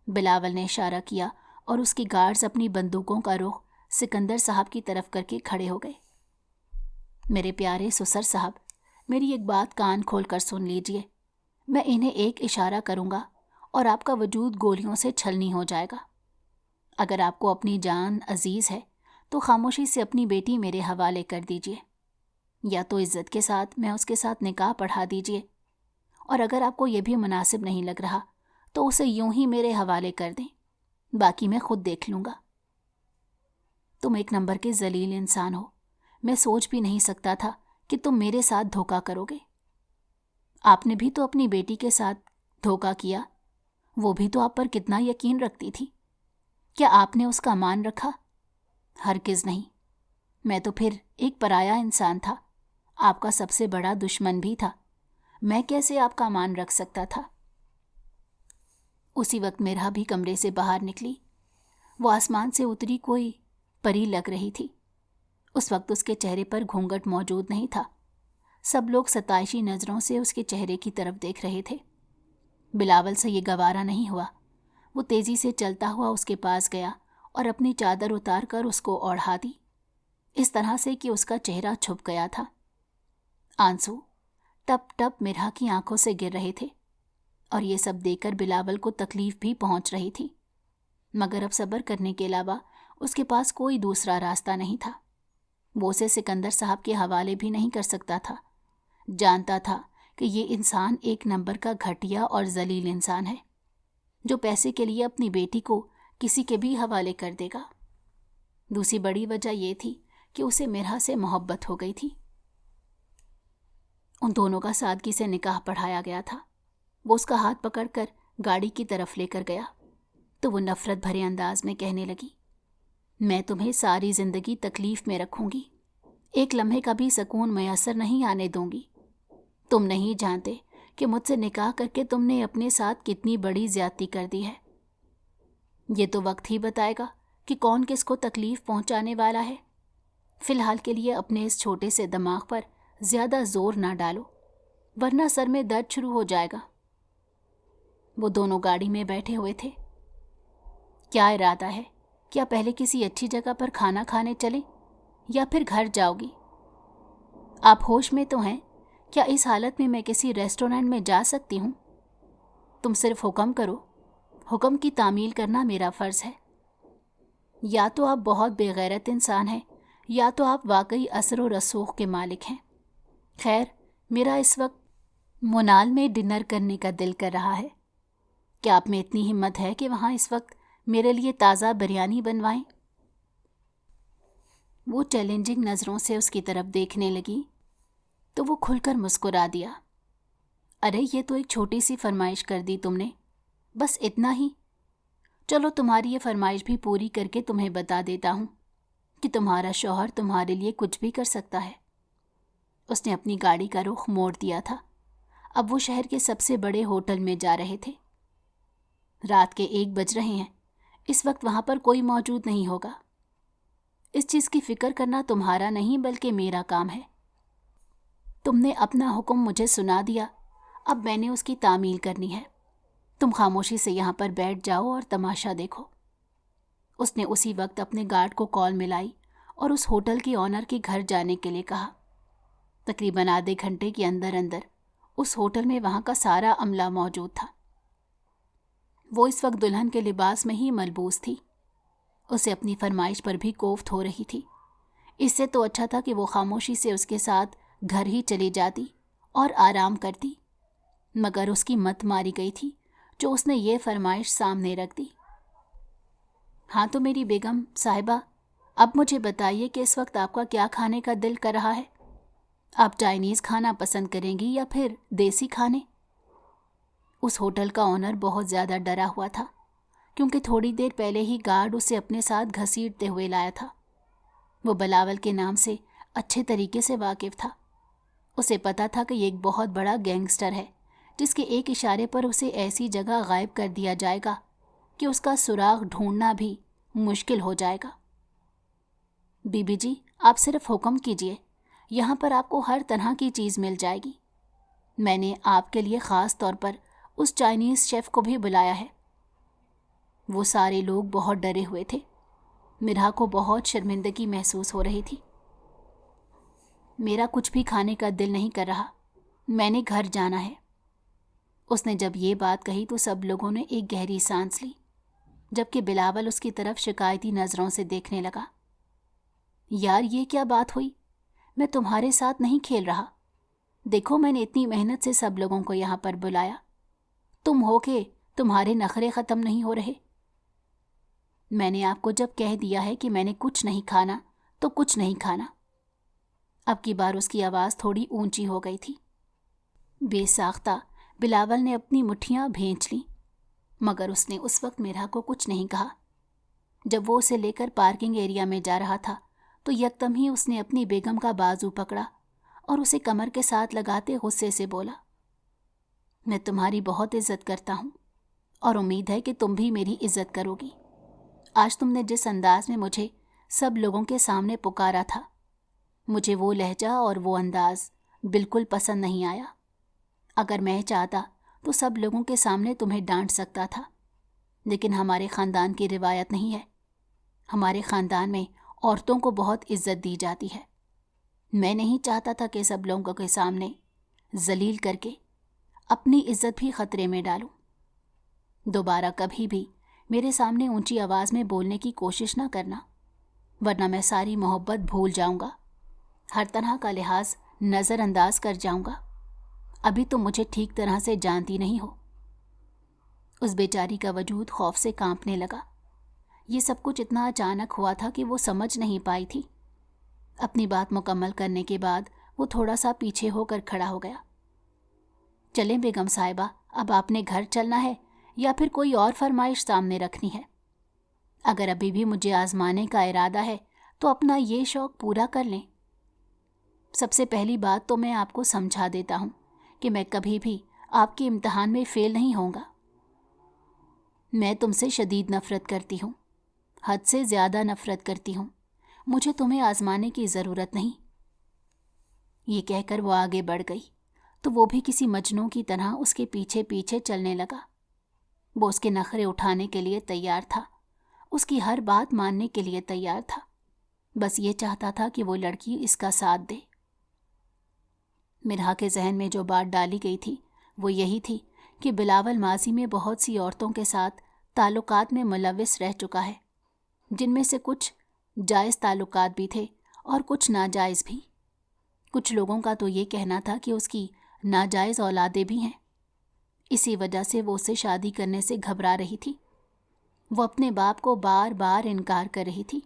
Speaker 2: بلاول نے اشارہ کیا اور اس کی گارڈز اپنی بندوقوں کا رخ سکندر صاحب کی طرف کر کے کھڑے ہو گئے۔ میرے پیارے سسر صاحب، میری ایک بات کان کھول کر سن لیجئے۔ میں انہیں ایک اشارہ کروں گا اور آپ کا وجود گولیوں سے چھلنی ہو جائے گا۔ اگر آپ کو اپنی جان عزیز ہے تو خاموشی سے اپنی بیٹی میرے حوالے کر دیجئے، یا تو عزت کے ساتھ میں اس کے ساتھ نکاح پڑھا دیجئے، اور اگر آپ کو یہ بھی مناسب نہیں لگ رہا تو اسے یوں ہی میرے حوالے کر دیں، باقی میں خود دیکھ لوں گا۔ تم ایک نمبر کے ذلیل انسان ہو، میں سوچ بھی نہیں سکتا تھا کہ تم میرے ساتھ دھوکا کرو گے۔ آپ نے بھی تو اپنی بیٹی کے ساتھ دھوکا کیا، وہ بھی تو آپ پر کتنا یقین رکھتی تھی۔ کیا آپ نے اس کا مان رکھا؟ ہرگز نہیں۔ میں تو پھر ایک پرایا انسان تھا، آپ کا سب سے بڑا دشمن بھی تھا۔ میں کیسے آپ کا مان رکھ سکتا تھا؟ اسی وقت میرا بھی کمرے سے باہر نکلی۔ وہ آسمان سے اتری کوئی پری لگ رہی تھی۔ اس وقت اس کے چہرے پر گھونگھٹ موجود نہیں تھا۔ سب لوگ ستائشی نظروں سے اس کے چہرے کی طرف دیکھ رہے تھے۔ بلاول سے یہ گوارا نہیں ہوا۔ وہ تیزی سے چلتا ہوا اس کے پاس گیا اور اپنی چادر اتار کر اس کو اوڑھا دی، اس طرح سے کہ اس کا چہرہ چھپ گیا تھا۔ آنسو ٹپ ٹپ مرحا کی آنکھوں سے گر رہے تھے، اور یہ سب دیکھ کر بلاول کو تکلیف بھی پہنچ رہی تھی، مگر اب صبر کرنے کے علاوہ اس کے پاس کوئی دوسرا راستہ نہیں تھا۔ وہ اسے سکندر صاحب کے حوالے بھی نہیں کر سکتا تھا۔ جانتا تھا کہ یہ انسان ایک نمبر کا گھٹیا اور ذلیل انسان ہے، جو پیسے کے لیے اپنی بیٹی کو کسی کے بھی حوالے کر دے گا۔ دوسری بڑی وجہ یہ تھی کہ اسے مرحا سے محبت ہو گئی تھی۔ ان دونوں کا سادگی سے نکاح پڑھایا گیا تھا۔ وہ اس کا ہاتھ پکڑ کر گاڑی کی طرف لے کر گیا تو وہ نفرت بھرے انداز میں کہنے لگی، میں تمہیں ساری زندگی تکلیف میں رکھوں گی، ایک لمحے کا بھی سکون میسر نہیں آنے دوں گی۔ تم نہیں جانتے کہ مجھ سے نکاح کر کے تم نے اپنے ساتھ کتنی بڑی زیادتی کر دی ہے۔ یہ تو وقت ہی بتائے گا کہ کون کس کو تکلیف پہنچانے والا ہے۔ فی الحال کے لیے اپنے اس چھوٹے سے دماغ پر زیادہ زور نہ ڈالو، ورنہ سر میں درد شروع ہو جائے گا۔ وہ دونوں گاڑی میں بیٹھے ہوئے تھے۔ کیا ارادہ ہے؟ کیا پہلے کسی اچھی جگہ پر کھانا کھانے چلیں یا پھر گھر جاؤ گی؟ آپ ہوش میں تو ہیں؟ کیا اس حالت میں کسی ریسٹورینٹ میں جا سکتی ہوں؟ تم صرف حکم کرو، حکم کی تعمیل کرنا میرا فرض ہے۔ یا تو آپ بہت بے غیرت انسان ہیں، یا تو آپ واقعی اثر و رسوخ کے مالک ہیں۔ خیر، میرا اس وقت مونال میں ڈنر کرنے کا دل کر رہا ہے۔ کیا آپ میں اتنی ہمت ہے کہ وہاں اس وقت میرے لیے تازہ بریانی بنوائیں؟ وہ چیلنجنگ نظروں سے اس کی طرف دیکھنے لگی تو وہ کھل کر مسکرا دیا۔ ارے یہ تو ایک چھوٹی سی فرمائش کر دی تم نے، بس اتنا ہی؟ چلو تمہاری یہ فرمائش بھی پوری کر کے تمہیں بتا دیتا ہوں کہ تمہارا شوہر تمہارے لیے کچھ بھی کر سکتا ہے۔ اس نے اپنی گاڑی کا رخ موڑ دیا تھا۔ اب وہ شہر کے سب سے بڑے ہوٹل میں جا رہے تھے۔ رات کے 1 بج رہے ہیں۔ اس وقت وہاں پر کوئی موجود نہیں ہوگا۔ اس چیز کی فکر کرنا تمہارا نہیں بلکہ میرا کام ہے۔ تم نے اپنا حکم مجھے سنا دیا، اب میں نے اس کی تعمیل کرنی ہے۔ تم خاموشی سے یہاں پر بیٹھ جاؤ اور تماشا دیکھو۔ اس نے اسی وقت اپنے گارڈ کو کال ملائی اور اس ہوٹل کی آنر کے گھر جانے کے لیے کہا۔ تقریباً آدھے گھنٹے کے اندر اس ہوٹل میں وہاں کا سارا عملہ موجود تھا۔ وہ اس وقت دلہن کے لباس میں ہی ملبوس تھی۔ اسے اپنی فرمائش پر بھی کوفت ہو رہی تھی۔ اس سے تو اچھا تھا کہ وہ خاموشی سے اس کے ساتھ گھر ہی چلی جاتی اور آرام کرتی، مگر اس کی مت ماری گئی تھی جو اس نے یہ فرمائش سامنے رکھ دی۔ ہاں تو میری بیگم صاحبہ، اب مجھے بتائیے کہ اس وقت آپ کا کیا کھانے کا دل کر رہا ہے؟ آپ چائنیز کھانا پسند کریں گی یا پھر دیسی کھانے؟ اس ہوٹل کا آنر بہت زیادہ ڈرا ہوا تھا، کیونکہ تھوڑی دیر پہلے ہی گارڈ اسے اپنے ساتھ گھسیٹتے ہوئے لایا تھا۔ وہ بلاول کے نام سے اچھے طریقے سے واقف تھا۔ اسے پتا تھا کہ یہ ایک بہت بڑا گینگسٹر ہے، جس کے ایک اشارے پر اسے ایسی جگہ غائب کر دیا جائے گا کہ اس کا سراغ ڈھونڈنا بھی مشکل ہو جائے گا۔ بی بی جی، آپ صرف حکم کیجئے، یہاں پر آپ کو ہر طرح کی چیز مل جائے گی۔ میں نے آپ کے لیے خاص طور پر اس چائنیز شیف کو بھی بلایا ہے۔ وہ سارے لوگ بہت ڈرے ہوئے تھے۔ مرحا کو بہت شرمندگی محسوس ہو رہی تھی۔ میرا کچھ بھی کھانے کا دل نہیں کر رہا، میں نے گھر جانا ہے۔ اس نے جب یہ بات کہی تو سب لوگوں نے ایک گہری سانس لی، جبکہ بلاول اس کی طرف شکایتی نظروں سے دیکھنے لگا۔ یار یہ کیا بات ہوئی؟ میں تمہارے ساتھ نہیں کھیل رہا۔ دیکھو میں نے اتنی محنت سے سب لوگوں کو یہاں پر بلایا، تم ہو کہ تمہارے نخرے ختم نہیں ہو رہے۔ میں نے آپ کو جب کہہ دیا ہے کہ میں نے کچھ نہیں کھانا تو کچھ نہیں کھانا۔ اب کی بار اس کی آواز تھوڑی اونچی ہو گئی تھی۔ بے ساختہ بلاول نے اپنی مٹھیاں بھینچ لیں، مگر اس نے اس وقت میرا کو کچھ نہیں کہا۔ جب وہ اسے لے کر پارکنگ ایریا میں جا رہا تھا تو یکدم ہی اس نے اپنی بیگم کا بازو پکڑا اور اسے کمر کے ساتھ لگاتے غصے سے بولا، میں تمہاری بہت عزت کرتا ہوں اور امید ہے کہ تم بھی میری عزت کرو گی۔ آج تم نے جس انداز میں مجھے سب لوگوں کے سامنے پکارا تھا، مجھے وہ لہجہ اور وہ انداز بالکل پسند نہیں آیا۔ اگر میں چاہتا تو سب لوگوں کے سامنے تمہیں ڈانٹ سکتا تھا، لیکن ہمارے خاندان کی روایت نہیں ہے۔ ہمارے خاندان میں عورتوں کو بہت عزت دی جاتی ہے۔ میں نہیں چاہتا تھا کہ سب لوگوں کے سامنے ذلیل کر کے اپنی عزت بھی خطرے میں ڈالوں۔ دوبارہ کبھی بھی میرے سامنے اونچی آواز میں بولنے کی کوشش نہ کرنا، ورنہ میں ساری محبت بھول جاؤں گا، ہر طرح کا لحاظ نظر انداز کر جاؤں گا۔ ابھی تم مجھے ٹھیک طرح سے جانتی نہیں ہو۔ اس بیچاری کا وجود خوف سے کانپنے لگا۔ یہ سب کچھ اتنا اچانک ہوا تھا کہ وہ سمجھ نہیں پائی تھی۔ اپنی بات مکمل کرنے کے بعد وہ تھوڑا سا پیچھے ہو کر کھڑا ہو گیا۔ چلیں بیگم صاحبہ، اب آپ نے گھر چلنا ہے یا پھر کوئی اور فرمائش سامنے رکھنی ہے؟ اگر ابھی بھی مجھے آزمانے کا ارادہ ہے تو اپنا یہ شوق پورا کر لیں۔ سب سے پہلی بات تو میں آپ کو سمجھا دیتا ہوں کہ میں کبھی بھی آپ کے امتحان میں فیل نہیں ہوں گا۔ میں تم سے شدید نفرت کرتی ہوں، حد سے زیادہ نفرت کرتی ہوں۔ مجھے تمہیں آزمانے کی ضرورت نہیں۔ یہ کہہ کر وہ آگے بڑھ گئی تو وہ بھی کسی مجنوں کی طرح اس کے پیچھے پیچھے چلنے لگا۔ وہ اس کے نخرے اٹھانے کے لیے تیار تھا، اس کی ہر بات ماننے کے لیے تیار تھا، بس یہ چاہتا تھا کہ وہ لڑکی اس کا ساتھ دے۔ مرحا کے ذہن میں جو بات ڈالی گئی تھی وہ یہی تھی کہ بلاول ماضی میں بہت سی عورتوں کے ساتھ تعلقات میں ملوث رہ چکا ہے، جن میں سے کچھ جائز تعلقات بھی تھے اور کچھ ناجائز بھی۔ کچھ لوگوں کا تو یہ کہنا تھا کہ اس کی ناجائز اولادیں بھی ہیں۔ اسی وجہ سے وہ اسے شادی کرنے سے گھبرا رہی تھی۔ وہ اپنے باپ کو بار بار انکار کر رہی تھی۔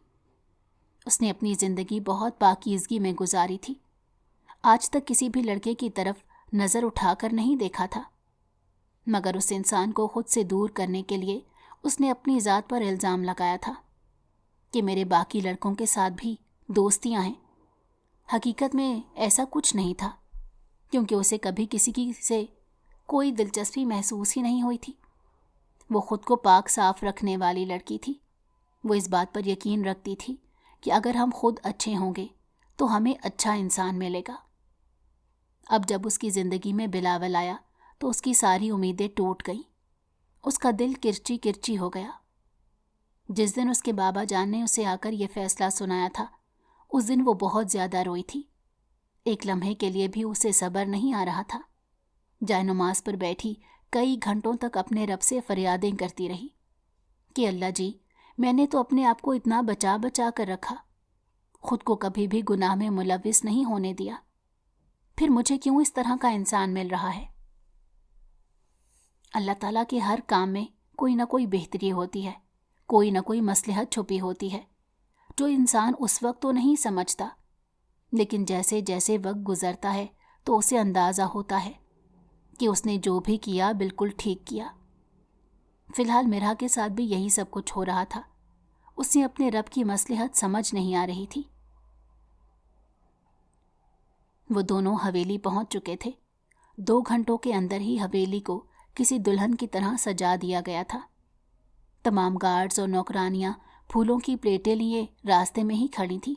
Speaker 2: اس نے اپنی زندگی بہت پاکیزگی میں گزاری تھی، آج تک کسی بھی لڑکے کی طرف نظر اٹھا کر نہیں دیکھا تھا، مگر اس انسان کو خود سے دور کرنے کے لیے اس نے اپنی ذات پر الزام لگایا تھا کہ میرے باقی لڑکوں کے ساتھ بھی دوستیاں ہیں۔ حقیقت میں ایسا کچھ نہیں تھا، کیونکہ اسے کبھی کسی کی سے کوئی دلچسپی محسوس ہی نہیں ہوئی تھی۔ وہ خود کو پاک صاف رکھنے والی لڑکی تھی۔ وہ اس بات پر یقین رکھتی تھی کہ اگر ہم خود اچھے ہوں گے تو ہمیں اچھا انسان ملے گا۔ اب جب اس کی زندگی میں بلاول آیا تو اس کی ساری امیدیں ٹوٹ گئیں۔ اس کا دل کرچی کرچی ہو گیا۔ جس دن اس کے بابا جان نے اسے آ کر یہ فیصلہ سنایا تھا، اس دن وہ بہت زیادہ روئی تھی۔ ایک لمحے کے لیے بھی اسے صبر نہیں آ رہا تھا۔ جائے نماز پر بیٹھی کئی گھنٹوں تک اپنے رب سے فریادیں کرتی رہی کہ اللہ جی، میں نے تو اپنے آپ کو اتنا بچا بچا کر رکھا، خود کو کبھی بھی گناہ میں ملوث نہیں ہونے دیا، پھر مجھے کیوں اس طرح کا انسان مل رہا ہے؟ اللہ تعالیٰ کے ہر کام میں کوئی نہ کوئی بہتری ہوتی ہے، کوئی نہ کوئی مصلحت چھپی ہوتی ہے، جو انسان اس وقت تو نہیں سمجھتا، لیکن جیسے جیسے وقت گزرتا ہے تو اسے اندازہ ہوتا ہے کہ اس نے جو بھی کیا بالکل ٹھیک کیا۔ فی الحال مرحا کے ساتھ بھی یہی سب کچھ ہو رہا تھا۔ اسے اپنے رب کی مصلحت سمجھ نہیں آ رہی تھی۔ وہ دونوں حویلی پہنچ چکے تھے۔ 2 گھنٹوں کے اندر ہی حویلی کو کسی دلہن کی طرح سجا دیا گیا تھا۔ تمام گارڈز اور نوکرانیاں پھولوں کی پلیٹیں لیے راستے میں ہی کھڑی تھیں۔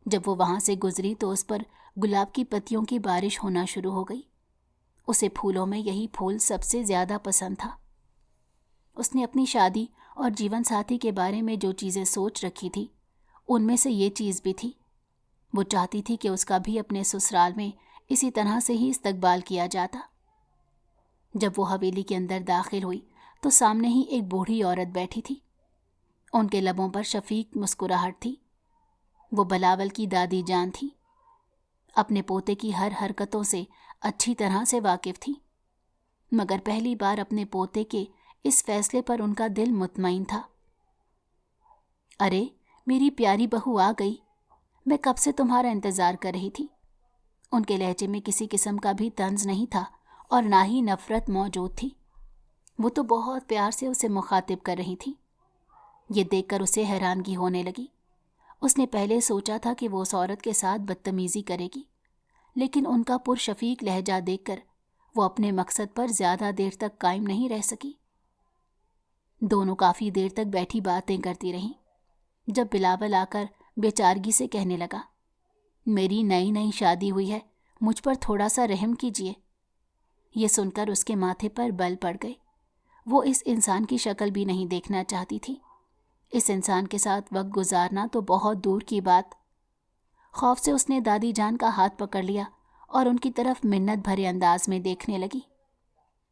Speaker 2: جب وہ وہاں سے گزری تو اس پر گلاب کی پتیوں کی بارش ہونا شروع ہو گئی۔ اسے پھولوں میں یہی پھول سب سے زیادہ پسند تھا۔ اس نے اپنی شادی اور جیون ساتھی کے بارے میں جو چیزیں سوچ رکھی تھی، ان میں سے یہ چیز بھی تھی۔ وہ چاہتی تھی کہ اس کا بھی اپنے سسرال میں اسی طرح سے ہی استقبال کیا جاتا۔ جب وہ حویلی کے اندر داخل ہوئی تو سامنے ہی ایک بوڑھی عورت بیٹھی تھی۔ ان کے لبوں پر شفیق مسکراہٹ تھی۔ وہ بلاول کی دادی جان تھی۔ اپنے پوتے کی ہر حرکتوں سے اچھی طرح سے واقف تھی، مگر پہلی بار اپنے پوتے کے اس فیصلے پر ان کا دل مطمئن تھا۔ ارے میری پیاری بہو آ گئی، میں کب سے تمہارا انتظار کر رہی تھی۔ ان کے لہجے میں کسی قسم کا بھی طنز نہیں تھا اور نہ ہی نفرت موجود تھی۔ وہ تو بہت پیار سے اسے مخاطب کر رہی تھی۔ یہ دیکھ کر اسے حیرانگی ہونے لگی۔ اس نے پہلے سوچا تھا کہ وہ اس عورت کے ساتھ بدتمیزی کرے گی، لیکن ان کا پرشفیق لہجہ دیکھ کر وہ اپنے مقصد پر زیادہ دیر تک قائم نہیں رہ سکی۔ دونوں کافی دیر تک بیٹھی باتیں کرتی رہیں، جب بلاول آ کر بے چارگی سے کہنے لگا، میری نئی نئی شادی ہوئی ہے، مجھ پر تھوڑا سا رحم کیجیے۔ یہ سن کر اس کے ماتھے پر بل پڑ گئے۔ وہ اس انسان کی شکل بھی نہیں دیکھنا چاہتی تھی۔ اس انسان کے ساتھ وقت گزارنا تو بہت دور کی بات۔ خوف سے اس نے دادی جان کا ہاتھ پکڑ لیا اور ان کی طرف منت بھرے انداز میں دیکھنے لگی۔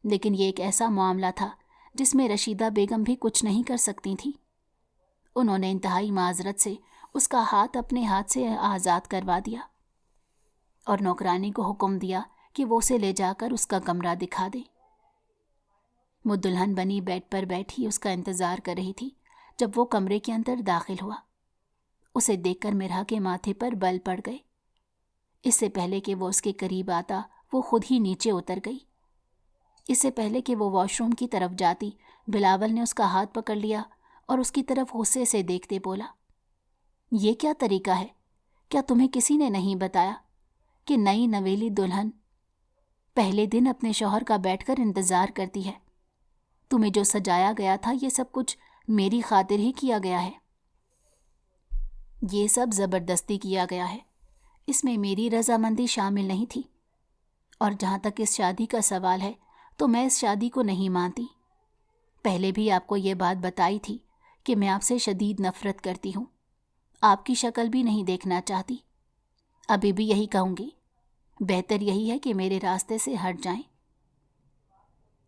Speaker 2: لیکن یہ ایک ایسا معاملہ تھا جس میں رشیدہ بیگم بھی کچھ نہیں کر سکتی تھی۔ انہوں نے انتہائی معذرت سے اس کا ہاتھ اپنے ہاتھ سے آزاد کروا دیا اور نوکرانی کو حکم دیا کہ وہ اسے لے جا کر اس کا کمرہ دکھا دے۔ وہ دلہن بنی بیڈ پر بیٹھی اس کا انتظار کر رہی تھی جب وہ کمرے کے اندر داخل ہوا۔ اسے دیکھ کر مرحا کے ماتھے پر بل پڑ گئے۔ اس سے پہلے کہ وہ اس کے قریب آتا وہ خود ہی نیچے اتر گئی۔ اس سے پہلے کہ وہ واش روم کی طرف جاتی، بلاول نے اس کا ہاتھ پکڑ لیا اور اس کی طرف غصے سے دیکھتے بولا، یہ کیا طریقہ ہے؟ کیا تمہیں کسی نے نہیں بتایا کہ نئی نویلی دلہن پہلے دن اپنے شوہر کا بیٹھ کر انتظار کرتی ہے؟ تمہیں جو سجایا گیا تھا یہ سب کچھ میری خاطر ہی کیا گیا ہے۔ یہ سب زبردستی کیا گیا ہے، اس میں میری رضامندی شامل نہیں تھی، اور جہاں تک اس شادی کا سوال ہے تو میں اس شادی کو نہیں مانتی۔ پہلے بھی آپ کو یہ بات بتائی تھی کہ میں آپ سے شدید نفرت کرتی ہوں، آپ کی شکل بھی نہیں دیکھنا چاہتی۔ ابھی بھی یہی کہوں گی، بہتر یہی ہے کہ میرے راستے سے ہٹ جائیں۔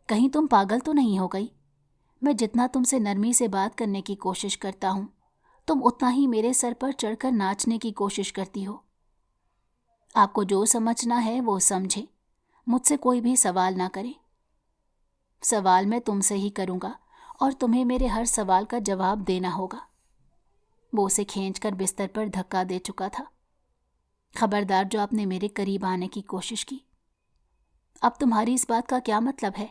Speaker 2: کہیں تم پاگل تو نہیں ہو گئی؟ میں جتنا تم سے نرمی سے بات کرنے کی کوشش کرتا ہوں، تم اتنا ہی میرے سر پر چڑھ کر ناچنے کی کوشش کرتی ہو۔ آپ کو جو سمجھنا ہے وہ سمجھے، مجھ سے کوئی بھی سوال نہ کرے۔ سوال میں تم سے ہی کروں گا اور تمہیں میرے ہر سوال کا جواب دینا ہوگا۔ وہ اسے کھینچ کر بستر پر دھکا دے چکا تھا۔ خبردار جو آپ نے میرے قریب آنے کی کوشش کی۔ اب تمہاری اس بات کا کیا مطلب ہے؟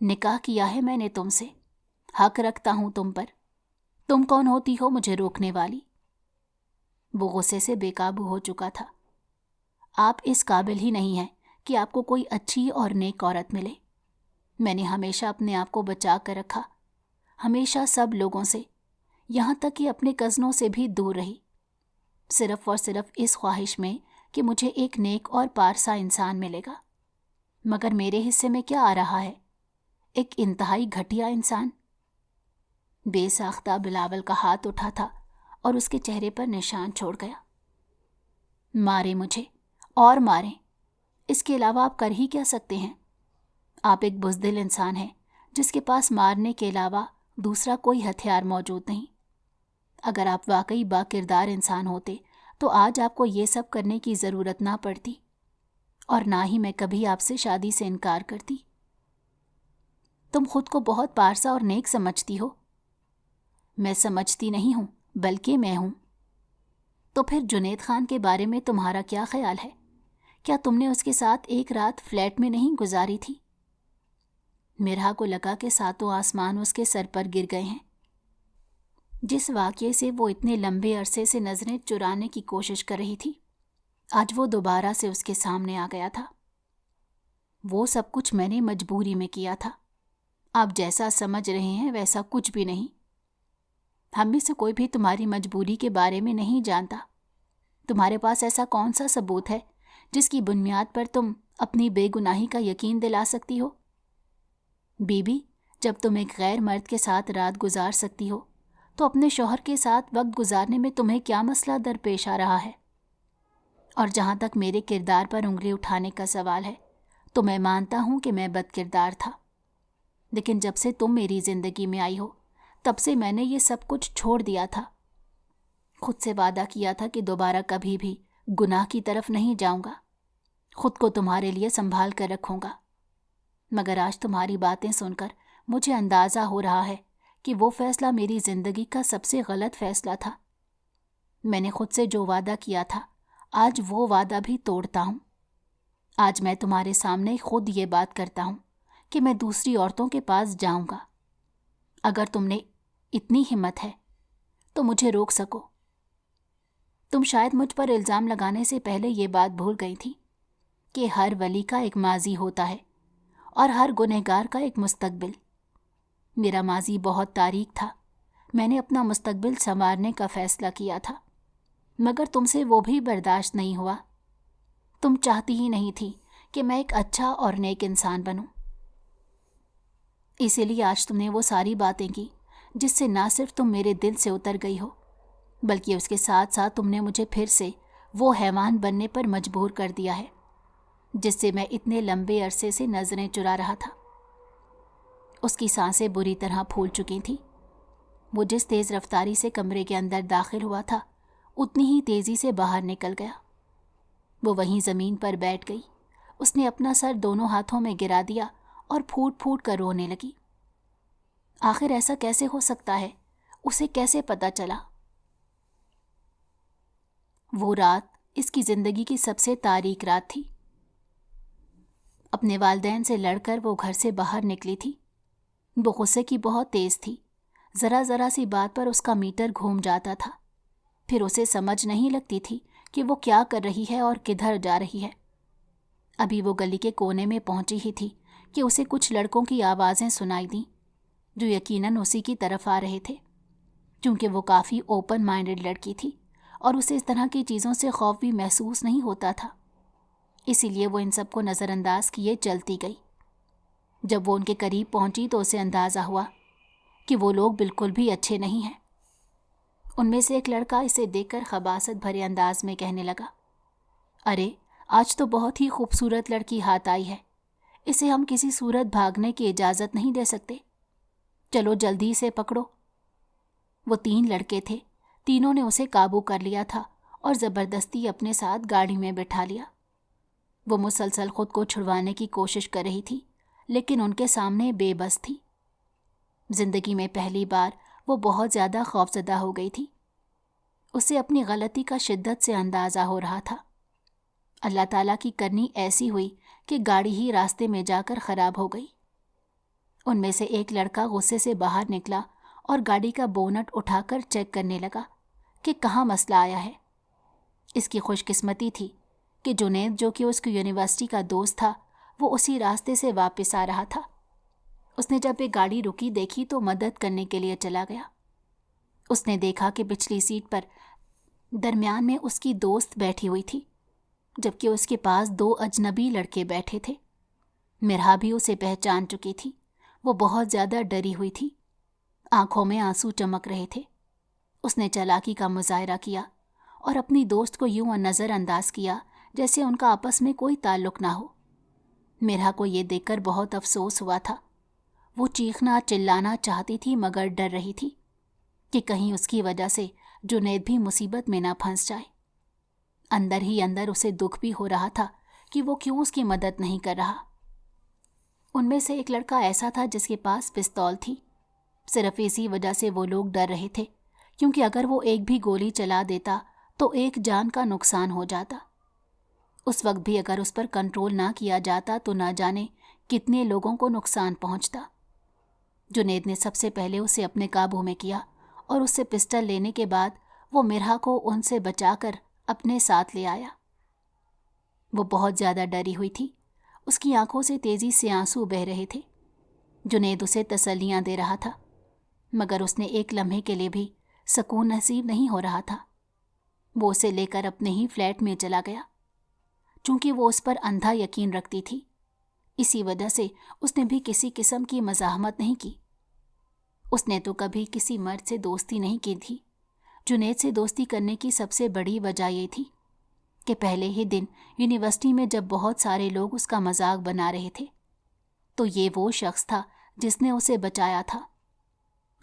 Speaker 2: نکاح کیا ہے میں نے تم سے، حق رکھتا ہوں تم پر، تم کون ہوتی ہو مجھے روکنے والی؟ وہ غصے سے بے قابو ہو چکا تھا۔ آپ اس قابل ہی نہیں ہیں کہ آپ کو کوئی اچھی اور نیک عورت ملے۔ میں نے ہمیشہ اپنے آپ کو بچا کر رکھا، ہمیشہ سب لوگوں سے، یہاں تک کہ اپنے کزنوں سے بھی دور رہی، صرف اور صرف اس خواہش میں کہ مجھے ایک نیک اور پارسا انسان ملے گا۔ مگر میرے حصے میں کیا آ رہا ہے؟ ایک انتہائی گھٹیا انسان۔ بے ساختہ بلاول کا ہاتھ اٹھا تھا اور اس کے چہرے پر نشان چھوڑ گیا۔ مارے مجھے اور ماریں، اس کے علاوہ آپ کر ہی کیا سکتے ہیں؟ آپ ایک بزدل انسان ہیں جس کے پاس مارنے کے علاوہ دوسرا کوئی ہتھیار موجود نہیں۔ اگر آپ واقعی با کردار انسان ہوتے تو آج آپ کو یہ سب کرنے کی ضرورت نہ پڑتی، اور نہ ہی میں کبھی آپ سے شادی سے انکار کرتی۔ تم خود کو بہت پارسا اور نیک سمجھتی ہو۔ میں سمجھتی نہیں ہوں، بلکہ میں ہوں۔ تو پھر جنید خان کے بارے میں تمہارا کیا خیال ہے؟ کیا تم نے اس کے ساتھ ایک رات فلیٹ میں نہیں گزاری تھی؟ مرحا کو لگا کہ ساتوں آسمان اس کے سر پر گر گئے ہیں۔ جس واقعے سے وہ اتنے لمبے عرصے سے نظریں چرانے کی کوشش کر رہی تھی، آج وہ دوبارہ سے اس کے سامنے آ گیا تھا۔ وہ سب کچھ میں نے مجبوری میں کیا تھا، آپ جیسا سمجھ رہے ہیں ویسا کچھ بھی نہیں۔ ہم میں سے کوئی بھی تمہاری مجبوری کے بارے میں نہیں جانتا۔ تمہارے پاس ایسا کون سا ثبوت ہے جس کی بنیاد پر تم اپنی بے گناہی کا یقین دلا سکتی ہو؟ بی بی، جب تم ایک غیر مرد کے ساتھ رات گزار سکتی ہو تو اپنے شوہر کے ساتھ وقت گزارنے میں تمہیں کیا مسئلہ درپیش آ رہا ہے؟ اور جہاں تک میرے کردار پر انگلی اٹھانے کا سوال ہے تو میں مانتا ہوں کہ میں بد کردار تھا، لیکن جب سے تم میری زندگی میں آئی ہو تب سے میں نے یہ سب کچھ چھوڑ دیا تھا۔ خود سے وعدہ کیا تھا کہ دوبارہ کبھی بھی گناہ کی طرف نہیں جاؤں گا، خود کو تمہارے لیے سنبھال کر رکھوں گا۔ مگر آج تمہاری باتیں سن کر مجھے اندازہ ہو رہا ہے کہ وہ فیصلہ میری زندگی کا سب سے غلط فیصلہ تھا۔ میں نے خود سے جو وعدہ کیا تھا آج وہ وعدہ بھی توڑتا ہوں۔ آج میں تمہارے سامنے خود یہ بات کرتا ہوں کہ میں دوسری عورتوں کے پاس جاؤں گا۔ اگر تم نے اتنی ہمت ہے تو مجھے روک سکو۔ تم شاید مجھ پر الزام لگانے سے پہلے یہ بات بھول گئی تھی کہ ہر ولی کا ایک ماضی ہوتا ہے اور ہر گنہگار کا ایک مستقبل۔ میرا ماضی بہت تاریک تھا، میں نے اپنا مستقبل سنوارنے کا فیصلہ کیا تھا، مگر تم سے وہ بھی برداشت نہیں ہوا۔ تم چاہتی ہی نہیں تھی کہ میں ایک اچھا اور نیک انسان بنوں۔ اسی لیے آج تم نے وہ ساری باتیں کی جس سے نہ صرف تم میرے دل سے اتر گئی ہو، بلکہ اس کے ساتھ ساتھ تم نے مجھے پھر سے وہ حیوان بننے پر مجبور کر دیا ہے جس سے میں اتنے لمبے عرصے سے نظریں چرا رہا تھا۔ اس کی سانسیں بری طرح پھول چکی تھیں۔ وہ جس تیز رفتاری سے کمرے کے اندر داخل ہوا تھا اتنی ہی تیزی سے باہر نکل گیا۔ وہ وہیں زمین پر بیٹھ گئی۔ اس نے اپنا سر دونوں ہاتھوں میں گرا دیا اور پھوٹ پھوٹ کر رونے لگی۔ آخر ایسا کیسے ہو سکتا ہے؟ اسے کیسے پتہ چلا؟ وہ رات اس کی زندگی کی سب سے تاریک رات تھی۔ اپنے والدین سے لڑ کر وہ گھر سے باہر نکلی تھی۔ وہ غصے کی بہت تیز تھی۔ ذرا ذرا سی بات پر اس کا میٹر گھوم جاتا تھا۔ پھر اسے سمجھ نہیں لگتی تھی کہ وہ کیا کر رہی ہے اور کدھر جا رہی ہے۔ ابھی وہ گلی کے کونے میں پہنچی ہی تھی کہ اسے کچھ لڑکوں کی آوازیں سنائی دیں جو یقیناً اسی کی طرف آ رہے تھے، کیونکہ وہ کافی اوپن مائنڈڈ لڑکی تھی اور اسے اس طرح کی چیزوں سے خوف بھی محسوس نہیں ہوتا تھا۔ اسی لیے وہ ان سب کو نظر انداز کیے چلتی گئی۔ جب وہ ان کے قریب پہنچی تو اسے اندازہ ہوا کہ وہ لوگ بالکل بھی اچھے نہیں ہیں۔ ان میں سے ایک لڑکا اسے دیکھ کر خباثت بھرے انداز میں کہنے لگا، ارے آج تو بہت ہی خوبصورت لڑکی ہاتھ آئی ہے، اسے ہم کسی صورت بھاگنے کی اجازت نہیں دے سکتے، چلو جلدی سے پکڑو۔ وہ 3 لڑکے تھے، تینوں نے اسے قابو کر لیا تھا اور زبردستی اپنے ساتھ گاڑی میں بٹھا لیا۔ وہ مسلسل خود کو چھڑوانے کی کوشش کر رہی تھی، لیکن ان کے سامنے بے بس تھی۔ زندگی میں پہلی بار وہ بہت زیادہ خوفزدہ ہو گئی تھی۔ اسے اپنی غلطی کا شدت سے اندازہ ہو رہا تھا۔ اللہ تعالیٰ کی کرنی ایسی ہوئی کہ گاڑی ہی راستے میں جا کر خراب ہو گئی۔ ان میں سے ایک لڑکا غصے سے باہر نکلا اور گاڑی کا بونٹ اٹھا کر چیک کرنے لگا کہ کہاں مسئلہ آیا ہے۔ اس کی خوش قسمتی تھی کہ جنید، جو کہ اس کی یونیورسٹی کا دوست تھا، وہ اسی راستے سے واپس آ رہا تھا۔ اس نے جب یہ گاڑی رکی دیکھی تو مدد کرنے کے لیے چلا گیا۔ اس نے دیکھا کہ پچھلی سیٹ پر درمیان میں اس کی دوست بیٹھی ہوئی تھی، جبکہ اس کے پاس 2 اجنبی لڑکے بیٹھے تھے۔ مرحا بھی اسے پہچان چکی تھی۔ وہ بہت زیادہ ڈری ہوئی تھی، آنکھوں میں آنسو چمک رہے تھے۔ اس نے چالاکی کا مظاہرہ کیا اور اپنی دوست کو یوں نظر انداز کیا جیسے ان کا آپس میں کوئی تعلق نہ ہو۔ مرحا کو یہ دیکھ کر بہت افسوس ہوا تھا۔ وہ چیخنا چلانا چاہتی تھی مگر ڈر رہی تھی کہ کہیں اس کی وجہ سے جنید بھی مصیبت میں نہ پھنس جائے۔ اندر ہی اندر اسے دکھ بھی ہو رہا تھا کہ وہ کیوں اس کی مدد نہیں کر رہا۔ ان میں سے ایک لڑکا ایسا تھا جس کے پاس پستول تھی۔ صرف اسی وجہ سے وہ لوگ ڈر رہے تھے، کیونکہ اگر وہ ایک بھی گولی چلا دیتا تو ایک جان کا نقصان ہو جاتا۔ اس وقت بھی اگر اس پر کنٹرول نہ کیا جاتا تو نہ جانے کتنے لوگوں کو نقصان پہنچتا۔ جنید نے سب سے پہلے اسے اپنے قابو میں کیا اور اس سے پسٹل لینے کے بعد وہ مرحا کو ان سے بچا کر اپنے ساتھ لے آیا۔ وہ بہت زیادہ ڈری ہوئی تھی۔ اس کی آنکھوں سے تیزی سے آنسو بہہ رہے تھے۔ جنید اسے تسلیاں دے رہا تھا، مگر اس نے ایک لمحے کے لیے بھی سکون نصیب نہیں ہو رہا تھا۔ وہ اسے لے کر اپنے ہی فلیٹ میں چلا گیا۔ چونکہ وہ اس پر اندھا یقین رکھتی تھی، اسی وجہ سے اس نے بھی کسی قسم کی مزاحمت نہیں کی۔ اس نے تو کبھی کسی مرد سے دوستی نہیں کی تھی۔ جنید سے دوستی کرنے کی سب سے بڑی وجہ یہ تھی کہ پہلے ہی دن یونیورسٹی میں جب بہت سارے لوگ اس کا مذاق بنا رہے تھے تو یہ وہ شخص تھا جس نے اسے بچایا تھا۔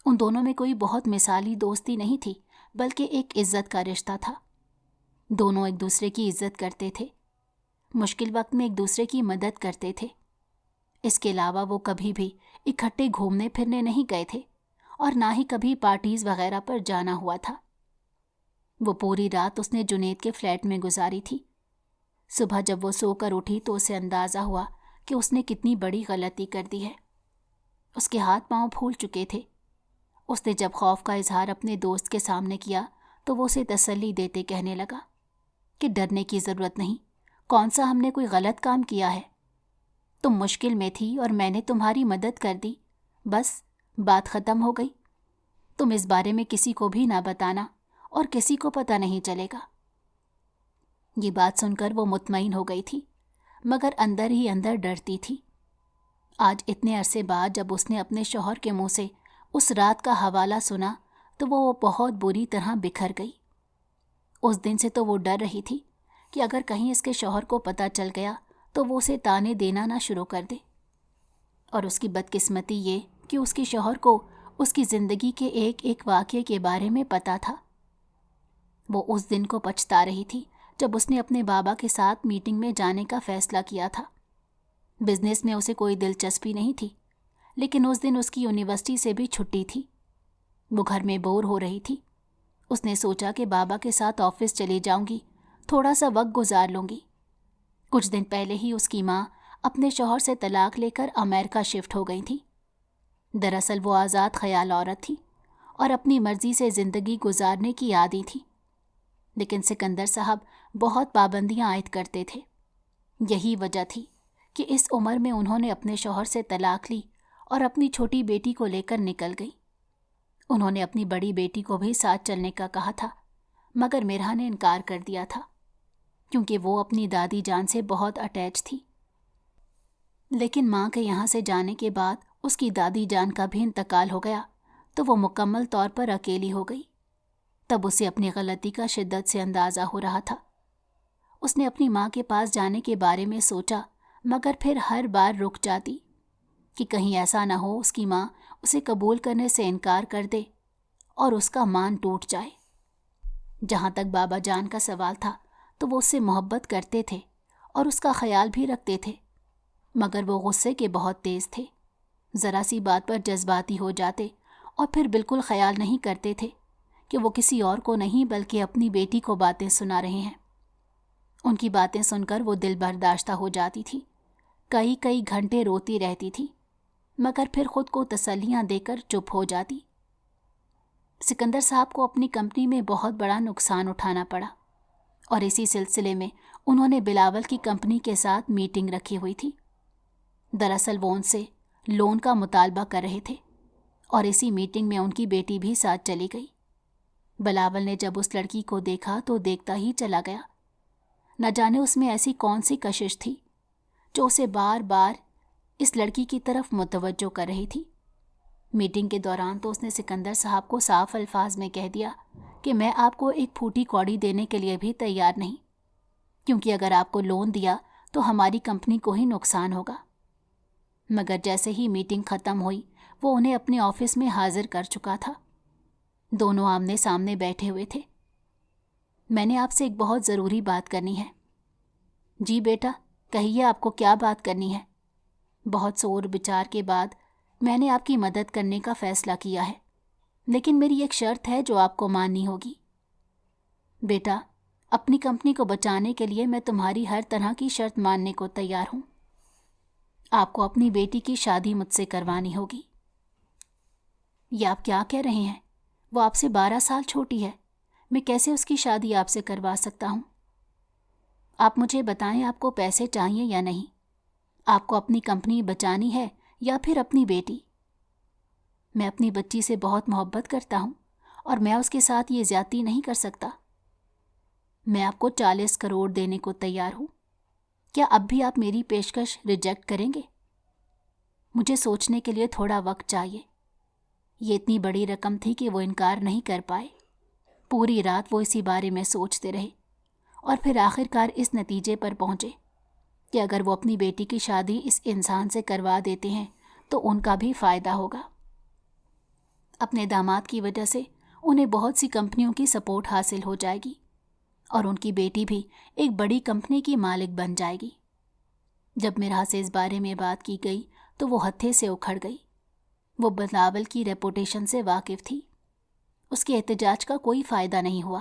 Speaker 2: ان دونوں میں کوئی بہت مثالی دوستی نہیں تھی، بلکہ ایک عزت کا رشتہ تھا۔ دونوں ایک دوسرے کی عزت کرتے تھے، مشکل وقت میں ایک دوسرے کی مدد کرتے تھے۔ اس کے علاوہ وہ کبھی بھی اکٹھے گھومنے پھرنے نہیں گئے تھے اور نہ ہی کبھی پارٹیز وغیرہ پر جانا ہوا تھا۔ وہ پوری رات اس نے جنید کے فلیٹ میں گزاری تھی۔ صبح جب وہ سو کر اٹھی تو اسے اندازہ ہوا کہ اس نے کتنی بڑی غلطی کر دی ہے۔ اس کے ہاتھ پاؤں پھول چکے تھے۔ اس نے جب خوف کا اظہار اپنے دوست کے سامنے کیا تو وہ اسے تسلی دیتے کہنے لگا کہ ڈرنے کی ضرورت نہیں، کون سا ہم نے کوئی غلط کام کیا ہے؟ تم مشکل میں تھی اور میں نے تمہاری مدد کر دی، بس بات ختم ہو گئی۔ تم اس بارے میں کسی کو بھی نہ بتانا اور کسی کو پتہ نہیں چلے گا۔ یہ بات سن کر وہ مطمئن ہو گئی تھی، مگر اندر ہی اندر ڈرتی تھی۔ آج اتنے عرصے بعد جب اس نے اپنے شوہر کے منہ سے اس رات کا حوالہ سنا تو وہ بہت بری طرح بکھر گئی۔ اس دن سے تو وہ ڈر رہی تھی کہ اگر کہیں اس کے شوہر کو پتہ چل گیا تو وہ اسے تانے دینا نہ شروع کر دے۔ اور اس کی بدقسمتی یہ کہ اس کے شوہر کو اس کی زندگی کے ایک ایک واقعے کے بارے میں پتہ تھا۔ وہ اس دن کو پچھتا رہی تھی جب اس نے اپنے بابا کے ساتھ میٹنگ میں جانے کا فیصلہ کیا تھا۔ بزنس میں اسے کوئی دلچسپی نہیں تھی، لیکن اس دن اس کی یونیورسٹی سے بھی چھٹی تھی۔ وہ گھر میں بور ہو رہی تھی۔ اس نے سوچا کہ بابا کے ساتھ آفس چلی جاؤں گی، تھوڑا سا وقت گزار لوں گی۔ کچھ دن پہلے ہی اس کی ماں اپنے شوہر سے طلاق لے کر امریکہ شفٹ ہو گئی تھی۔ دراصل وہ آزاد خیال عورت تھی اور اپنی مرضی سے زندگی گزارنے کی عادی تھی، لیکن سکندر صاحب بہت پابندیاں عائد کرتے تھے۔ یہی وجہ تھی کہ اس عمر میں انہوں نے اپنے شوہر سے طلاق لی اور اپنی چھوٹی بیٹی کو لے کر نکل گئی۔ انہوں نے اپنی بڑی بیٹی کو بھی ساتھ چلنے کا کہا تھا، مگر میرا نے انکار کر دیا تھا کیونکہ وہ اپنی دادی جان سے بہت اٹیچ تھی۔ لیکن ماں کے یہاں سے جانے کے بعد اس کی دادی جان کا بھی انتقال ہو گیا تو وہ مکمل طور پر اکیلی ہو گئی۔ تب اسے اپنی غلطی کا شدت سے اندازہ ہو رہا تھا۔ اس نے اپنی ماں کے پاس جانے کے بارے میں سوچا، مگر پھر ہر بار رک جاتی کہ کہیں ایسا نہ ہو اس کی ماں اسے قبول کرنے سے انکار کر دے اور اس کا مان ٹوٹ جائے۔ جہاں تک بابا جان کا سوال تھا تو وہ اس سے محبت کرتے تھے اور اس کا خیال بھی رکھتے تھے، مگر وہ غصے کے بہت تیز تھے۔ ذرا سی بات پر جذباتی ہو جاتے اور پھر بالکل خیال نہیں کرتے تھے کہ وہ کسی اور کو نہیں بلکہ اپنی بیٹی کو باتیں سنا رہے ہیں۔ ان کی باتیں سن کر وہ دل برداشتہ ہو جاتی تھی، کئی گھنٹے روتی رہتی تھی، مگر پھر خود کو تسلیاں دے کر چپ ہو جاتی۔ سکندر صاحب کو اپنی کمپنی میں بہت بڑا نقصان اٹھانا پڑا اور اسی سلسلے میں انہوں نے بلاول کی کمپنی کے ساتھ میٹنگ رکھی ہوئی تھی۔ دراصل وہ ان سے لون کا مطالبہ کر رہے تھے اور اسی میٹنگ میں ان کی بیٹی بھی ساتھ چلی گئی۔ بلاول نے جب اس لڑکی کو دیکھا تو دیکھتا ہی چلا گیا۔ نہ جانے اس میں ایسی کون سی کشش تھی جو اسے بار بار اس لڑکی کی طرف متوجہ کر رہی تھی۔ میٹنگ کے دوران تو اس نے سکندر صاحب کو صاف الفاظ میں کہہ دیا کہ میں آپ کو ایک پھوٹی کوڑی دینے کے لیے بھی تیار نہیں، کیونکہ اگر آپ کو لون دیا تو ہماری کمپنی کو ہی نقصان ہوگا۔ مگر جیسے ہی میٹنگ ختم ہوئی وہ انہیں اپنے آفس میں حاضر کر چکا تھا۔ دونوں آمنے سامنے بیٹھے ہوئے تھے۔ میں نے آپ سے ایک بہت ضروری بات کرنی ہے۔ جی بیٹا، کہیے آپ کو کیا بات کرنی ہے؟ بہت سوچ بچار کے بعد میں نے آپ کی مدد کرنے کا فیصلہ کیا ہے، لیکن میری ایک شرط ہے جو آپ کو ماننی ہوگی۔ بیٹا، اپنی کمپنی کو بچانے کے لیے میں تمہاری ہر طرح کی شرط ماننے کو تیار ہوں۔ آپ کو اپنی بیٹی کی شادی مجھ سے کروانی ہوگی۔ یہ آپ کیا کہہ رہے ہیں؟ وہ آپ سے 12 سال چھوٹی ہے، میں کیسے اس کی شادی آپ سے کروا سکتا ہوں؟ آپ مجھے بتائیں، آپ کو پیسے چاہیے یا نہیں؟ آپ کو اپنی کمپنی بچانی ہے یا پھر اپنی بیٹی؟ میں اپنی بچی سے بہت محبت کرتا ہوں اور میں اس کے ساتھ یہ زیادتی نہیں کر سکتا۔ میں آپ کو 40 کروڑ دینے کو تیار ہوں۔ کیا اب بھی آپ میری پیشکش ریجیکٹ کریں گے؟ مجھے سوچنے کے لیے تھوڑا وقت چاہیے۔ یہ اتنی بڑی رقم تھی کہ وہ انکار نہیں کر پائے۔ پوری رات وہ اسی بارے میں سوچتے رہے اور پھر آخرکار اس نتیجے پر پہنچے کہ اگر وہ اپنی بیٹی کی شادی اس انسان سے کروا دیتے ہیں تو ان کا بھی فائدہ ہوگا۔ اپنے داماد کی وجہ سے انہیں بہت سی کمپنیوں کی سپورٹ حاصل ہو جائے گی اور ان کی بیٹی بھی ایک بڑی کمپنی کی مالک بن جائے گی۔ جب میرا سے اس بارے میں بات کی گئی تو وہ ہتھے سے اکھڑ گئی۔ وہ بلاول کی ریپوٹیشن سے واقف تھی۔ اس کے احتجاج کا کوئی فائدہ نہیں ہوا۔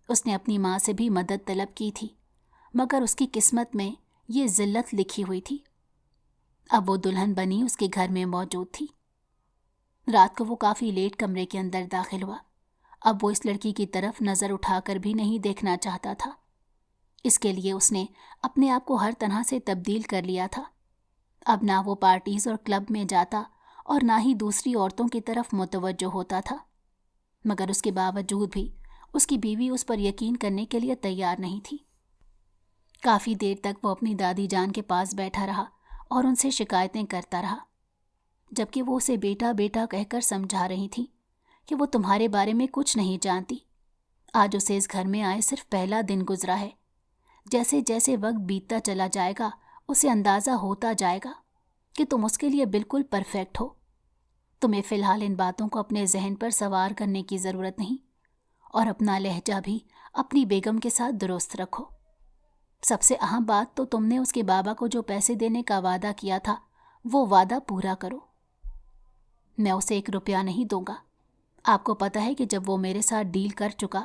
Speaker 2: اس نے اپنی ماں سے بھی مدد طلب کی تھی، مگر اس کی قسمت میں یہ ذلت لکھی ہوئی تھی۔ اب وہ دلہن بنی اس کے گھر میں موجود تھی۔ رات کو وہ کافی لیٹ کمرے کے اندر داخل ہوا۔ اب وہ اس لڑکی کی طرف نظر اٹھا کر بھی نہیں دیکھنا چاہتا تھا۔ اس کے لیے اس نے اپنے آپ کو ہر طرح سے تبدیل کر لیا تھا۔ اب نہ وہ پارٹیز اور کلب میں جاتا اور نہ ہی دوسری عورتوں کی طرف متوجہ ہوتا تھا، مگر اس کے باوجود بھی اس کی بیوی اس پر یقین کرنے کے لیے تیار نہیں تھی۔ کافی دیر تک وہ اپنی دادی جان کے پاس بیٹھا رہا اور ان سے شکایتیں کرتا رہا، جبکہ وہ اسے بیٹا بیٹا کہہ کر سمجھا رہی تھی کہ وہ تمہارے بارے میں کچھ نہیں جانتی۔ آج اسے اس گھر میں آئے صرف پہلا دن گزرا ہے۔ جیسے جیسے وقت بیتتا چلا جائے گا اسے اندازہ ہوتا جائے گا کہ تم اس کے لیے بالکل پرفیکٹ ہو۔ تمہیں فی الحال ان باتوں کو اپنے ذہن پر سوار کرنے کی ضرورت نہیں، اور اپنا لہجہ بھی اپنی بیگم کے ساتھ درست رکھو۔ سب سے اہم بات تو تم نے اس کے بابا کو جو پیسے دینے کا وعدہ کیا تھا وہ وعدہ پورا کرو۔ میں اسے 1 روپیہ نہیں دوں گا۔ آپ کو پتہ ہے کہ جب وہ میرے ساتھ ڈیل کر چکا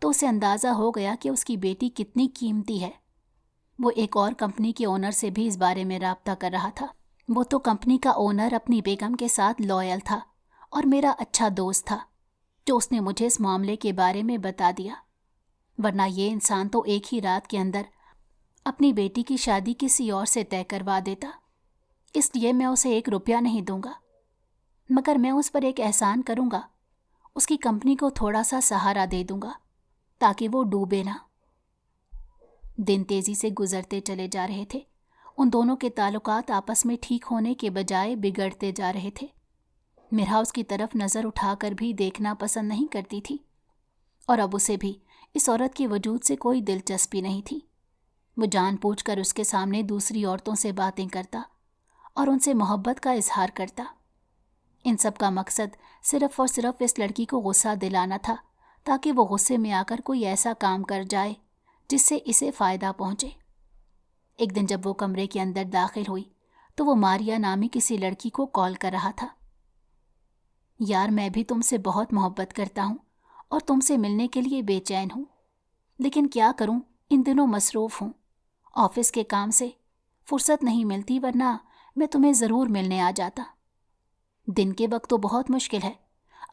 Speaker 2: تو اسے اندازہ ہو گیا کہ اس کی بیٹی کتنی قیمتی ہے۔ وہ ایک اور کمپنی کے اونر سے بھی اس بارے میں رابطہ کر رہا تھا۔ وہ تو کمپنی کا اونر اپنی بیگم کے ساتھ لائل تھا اور میرا اچھا دوست تھا، جو اس نے مجھے اس معاملے کے بارے میں بتا دیا، ورنہ یہ انسان تو ایک ہی رات کے اندر اپنی بیٹی کی شادی کسی اور سے طے کروا دیتا۔ اس لیے میں اسے 1 روپیہ نہیں دوں گا، مگر میں اس پر ایک احسان کروں گا، اس کی کمپنی کو تھوڑا سا سہارا دے دوں گا تاکہ وہ ڈوبے نہ۔ دن تیزی سے گزرتے چلے جا رہے تھے۔ ان دونوں کے تعلقات آپس میں ٹھیک ہونے کے بجائے بگڑتے جا رہے تھے۔ مرحا اس کی طرف نظر اٹھا کر بھی دیکھنا پسند نہیں کرتی تھی، اور اب اسے بھی اس عورت کے وجود سے کوئی دلچسپی نہیں تھی۔ وہ جان بوجھ کر اس کے سامنے دوسری عورتوں سے باتیں کرتا اور ان سے محبت کا اظہار کرتا۔ ان سب کا مقصد صرف اور صرف اس لڑکی کو غصہ دلانا تھا، تاکہ وہ غصے میں آ کر کوئی ایسا کام کر جائے جس سے اسے فائدہ پہنچے۔ ایک دن جب وہ کمرے کے اندر داخل ہوئی تو وہ ماریا نامی کسی لڑکی کو کال کر رہا تھا۔ یار، میں بھی تم سے بہت محبت کرتا ہوں اور تم سے ملنے کے لیے بے چین ہوں، لیکن کیا کروں، ان دنوں مصروف ہوں۔ آفس کے کام سے فرصت نہیں ملتی، ورنہ میں تمہیں ضرور ملنے آ جاتا۔ دن کے وقت تو بہت مشکل ہے،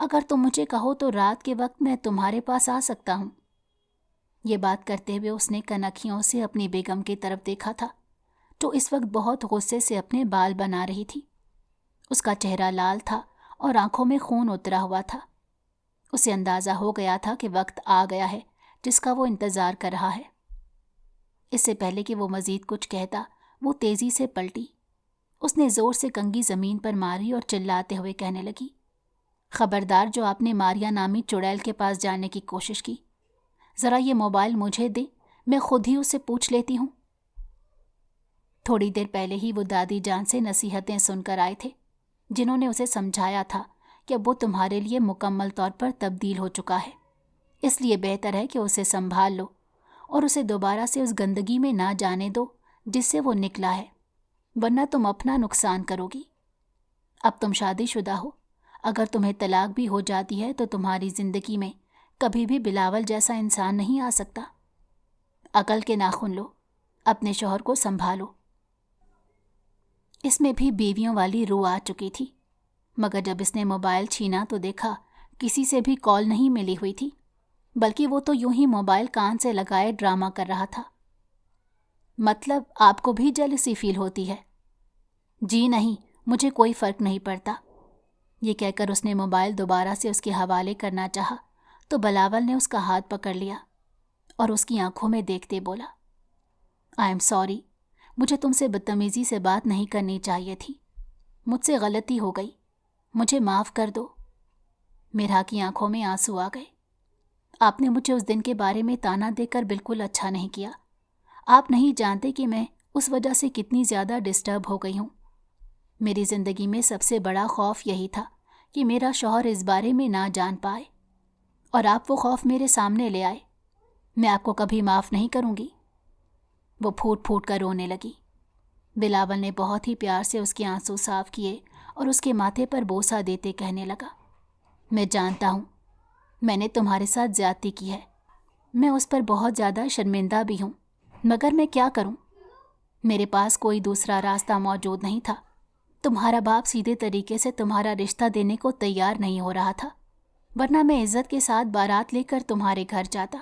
Speaker 2: اگر تم مجھے کہو تو رات کے وقت میں تمہارے پاس آ سکتا ہوں۔ یہ بات کرتے ہوئے اس نے کنکھیوں سے اپنی بیگم کی طرف دیکھا تھا، جو اس وقت بہت غصے سے اپنے بال بنا رہی تھی۔ اس کا چہرہ لال تھا اور آنکھوں میں خون اترا ہوا تھا۔ اسے اندازہ ہو گیا تھا کہ وقت آ گیا ہے جس کا وہ انتظار کر رہا ہے۔ اس سے پہلے کہ وہ مزید کچھ کہتا، وہ تیزی سے پلٹی۔ اس نے زور سے کنگھی زمین پر ماری اور چلاتے ہوئے کہنے لگی، خبردار جو آپ نے ماریا نامی چڑیل کے پاس جانے کی کوشش کی، ذرا یہ موبائل مجھے دے، میں خود ہی اس سے پوچھ لیتی ہوں۔ تھوڑی دیر پہلے ہی وہ دادی جان سے نصیحتیں سن کر آئے تھے، جنہوں نے اسے سمجھایا تھا کہ اب وہ تمہارے لیے مکمل طور پر تبدیل ہو چکا ہے، اس لیے بہتر ہے کہ اسے سنبھال لو اور اسے دوبارہ سے اس گندگی میں نہ جانے دو جس سے وہ نکلا ہے، ورنہ تم اپنا نقصان کرو گی۔ اب تم شادی شدہ ہو، اگر تمہیں طلاق بھی ہو جاتی ہے تو تمہاری زندگی میں کبھی بھی بلاول جیسا انسان نہیں آ سکتا۔ عقل کے ناخن لو، اپنے شوہر کو سنبھالو۔ اس میں بھی بیویوں والی روح آ چکی تھی، مگر جب اس نے موبائل چھینا تو دیکھا کسی سے بھی کال نہیں ملی ہوئی تھی، بلکہ وہ تو یوں ہی موبائل کان سے لگائے ڈرامہ کر رہا تھا۔ مطلب آپ کو بھی جیلسی فیل ہوتی ہے؟ جی نہیں، مجھے کوئی فرق نہیں پڑتا۔ یہ کہہ کر اس نے موبائل دوبارہ سے اس کے حوالے کرنا چاہا تو بلاول نے اس کا ہاتھ پکڑ لیا اور اس کی آنکھوں میں دیکھتے بولا، آئی ایم سوری، مجھے تم سے بدتمیزی سے بات نہیں کرنی چاہیے تھی، مجھ سے غلطی ہو گئی، مجھے معاف کر دو۔ مرحا کی آنکھوں میں آنسو آ گئے۔ آپ نے مجھے اس دن کے بارے میں تانا دے کر بالکل اچھا نہیں کیا۔ آپ نہیں جانتے کہ میں اس وجہ سے کتنی زیادہ ڈسٹرب ہو گئی ہوں۔ میری زندگی میں سب سے بڑا خوف یہی تھا کہ میرا شوہر اس بارے میں نہ جان پائے، اور آپ وہ خوف میرے سامنے لے آئے۔ میں آپ کو کبھی معاف نہیں کروں گی۔ وہ پھوٹ پھوٹ کر رونے لگی۔ بلاول نے بہت ہی پیار سے اس کے آنسو صاف کیے اور اس کے ماتھے پر بوسہ دیتے کہنے لگا، میں جانتا ہوں میں نے تمہارے ساتھ زیادتی کی ہے، میں اس پر بہت زیادہ شرمندہ بھی ہوں، مگر میں کیا کروں؟ میرے پاس کوئی دوسرا راستہ موجود نہیں تھا۔ تمہارا باپ سیدھے طریقے سے تمہارا رشتہ دینے کو تیار نہیں ہو رہا تھا، ورنہ میں عزت کے ساتھ بارات لے کر تمہارے گھر جاتا۔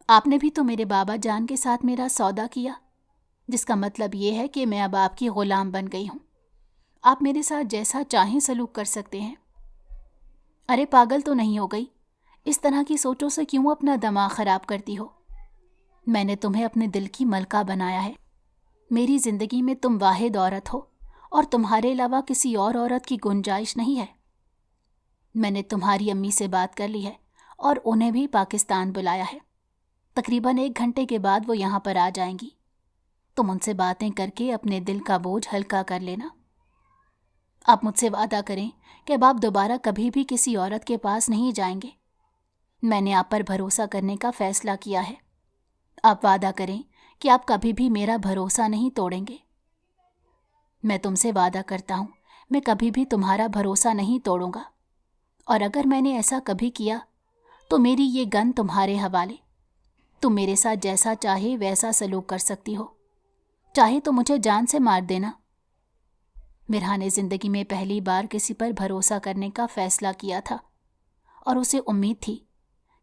Speaker 2: آپ نے بھی تو میرے بابا جان کے ساتھ میرا سودا کیا، جس کا مطلب یہ ہے کہ میں اب آپ کی غلام بن گئی ہوں۔ آپ میرے ساتھ جیسا چاہیں سلوک کر سکتے ہیں۔ ارے پاگل تو نہیں ہو گئی؟ اس طرح کی سوچوں سے کیوں اپنا دماغ خراب کرتی ہو؟ میں نے تمہیں اپنے دل کی ملکہ بنایا ہے۔ میری زندگی میں تم واحد عورت ہو اور تمہارے علاوہ کسی اور عورت کی گنجائش نہیں ہے۔ میں نے تمہاری امی سے بات کر لی ہے اور انہیں بھی پاکستان بلایا ہے۔ تقریباً 1 گھنٹے کے بعد وہ یہاں پر آ جائیں گی۔ تم ان سے باتیں کر کے اپنے دل کا بوجھ ہلکا کر لینا۔ آپ مجھ سے وعدہ کریں کہ اب آپ دوبارہ کبھی بھی کسی عورت کے پاس نہیں جائیں گے۔ میں نے آپ پر بھروسہ کرنے کا فیصلہ کیا ہے۔ آپ وعدہ کریں کہ آپ کبھی بھی میرا بھروسہ نہیں توڑیں گے۔ میں تم سے وعدہ کرتا ہوں، میں کبھی بھی تمہارا بھروسہ نہیں توڑوں گا، اور اگر میں نے ایسا کبھی کیا تو میری یہ گن تمہارے حوالے۔ تم میرے ساتھ جیسا چاہے ویسا سلوک کر سکتی ہو، چاہے تو مجھے جان سے مار دینا۔ مرحا نے زندگی میں پہلی بار کسی پر بھروسہ کرنے کا فیصلہ کیا تھا، اور اسے امید تھی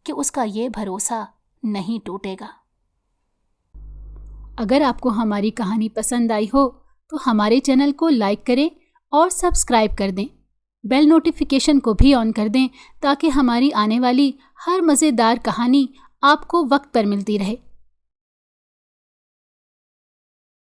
Speaker 2: کہ اس کا یہ بھروسہ نہیں ٹوٹے گا۔
Speaker 1: اگر آپ کو ہماری کہانی پسند آئی ہو تو ہمارے چینل کو لائک کریں اور سبسکرائب کر دیں۔ بیل نوٹیفیکیشن کو بھی آن کر دیں تاکہ ہماری آنے والی ہر مزیدار کہانی آپ کو وقت پر ملتی رہے۔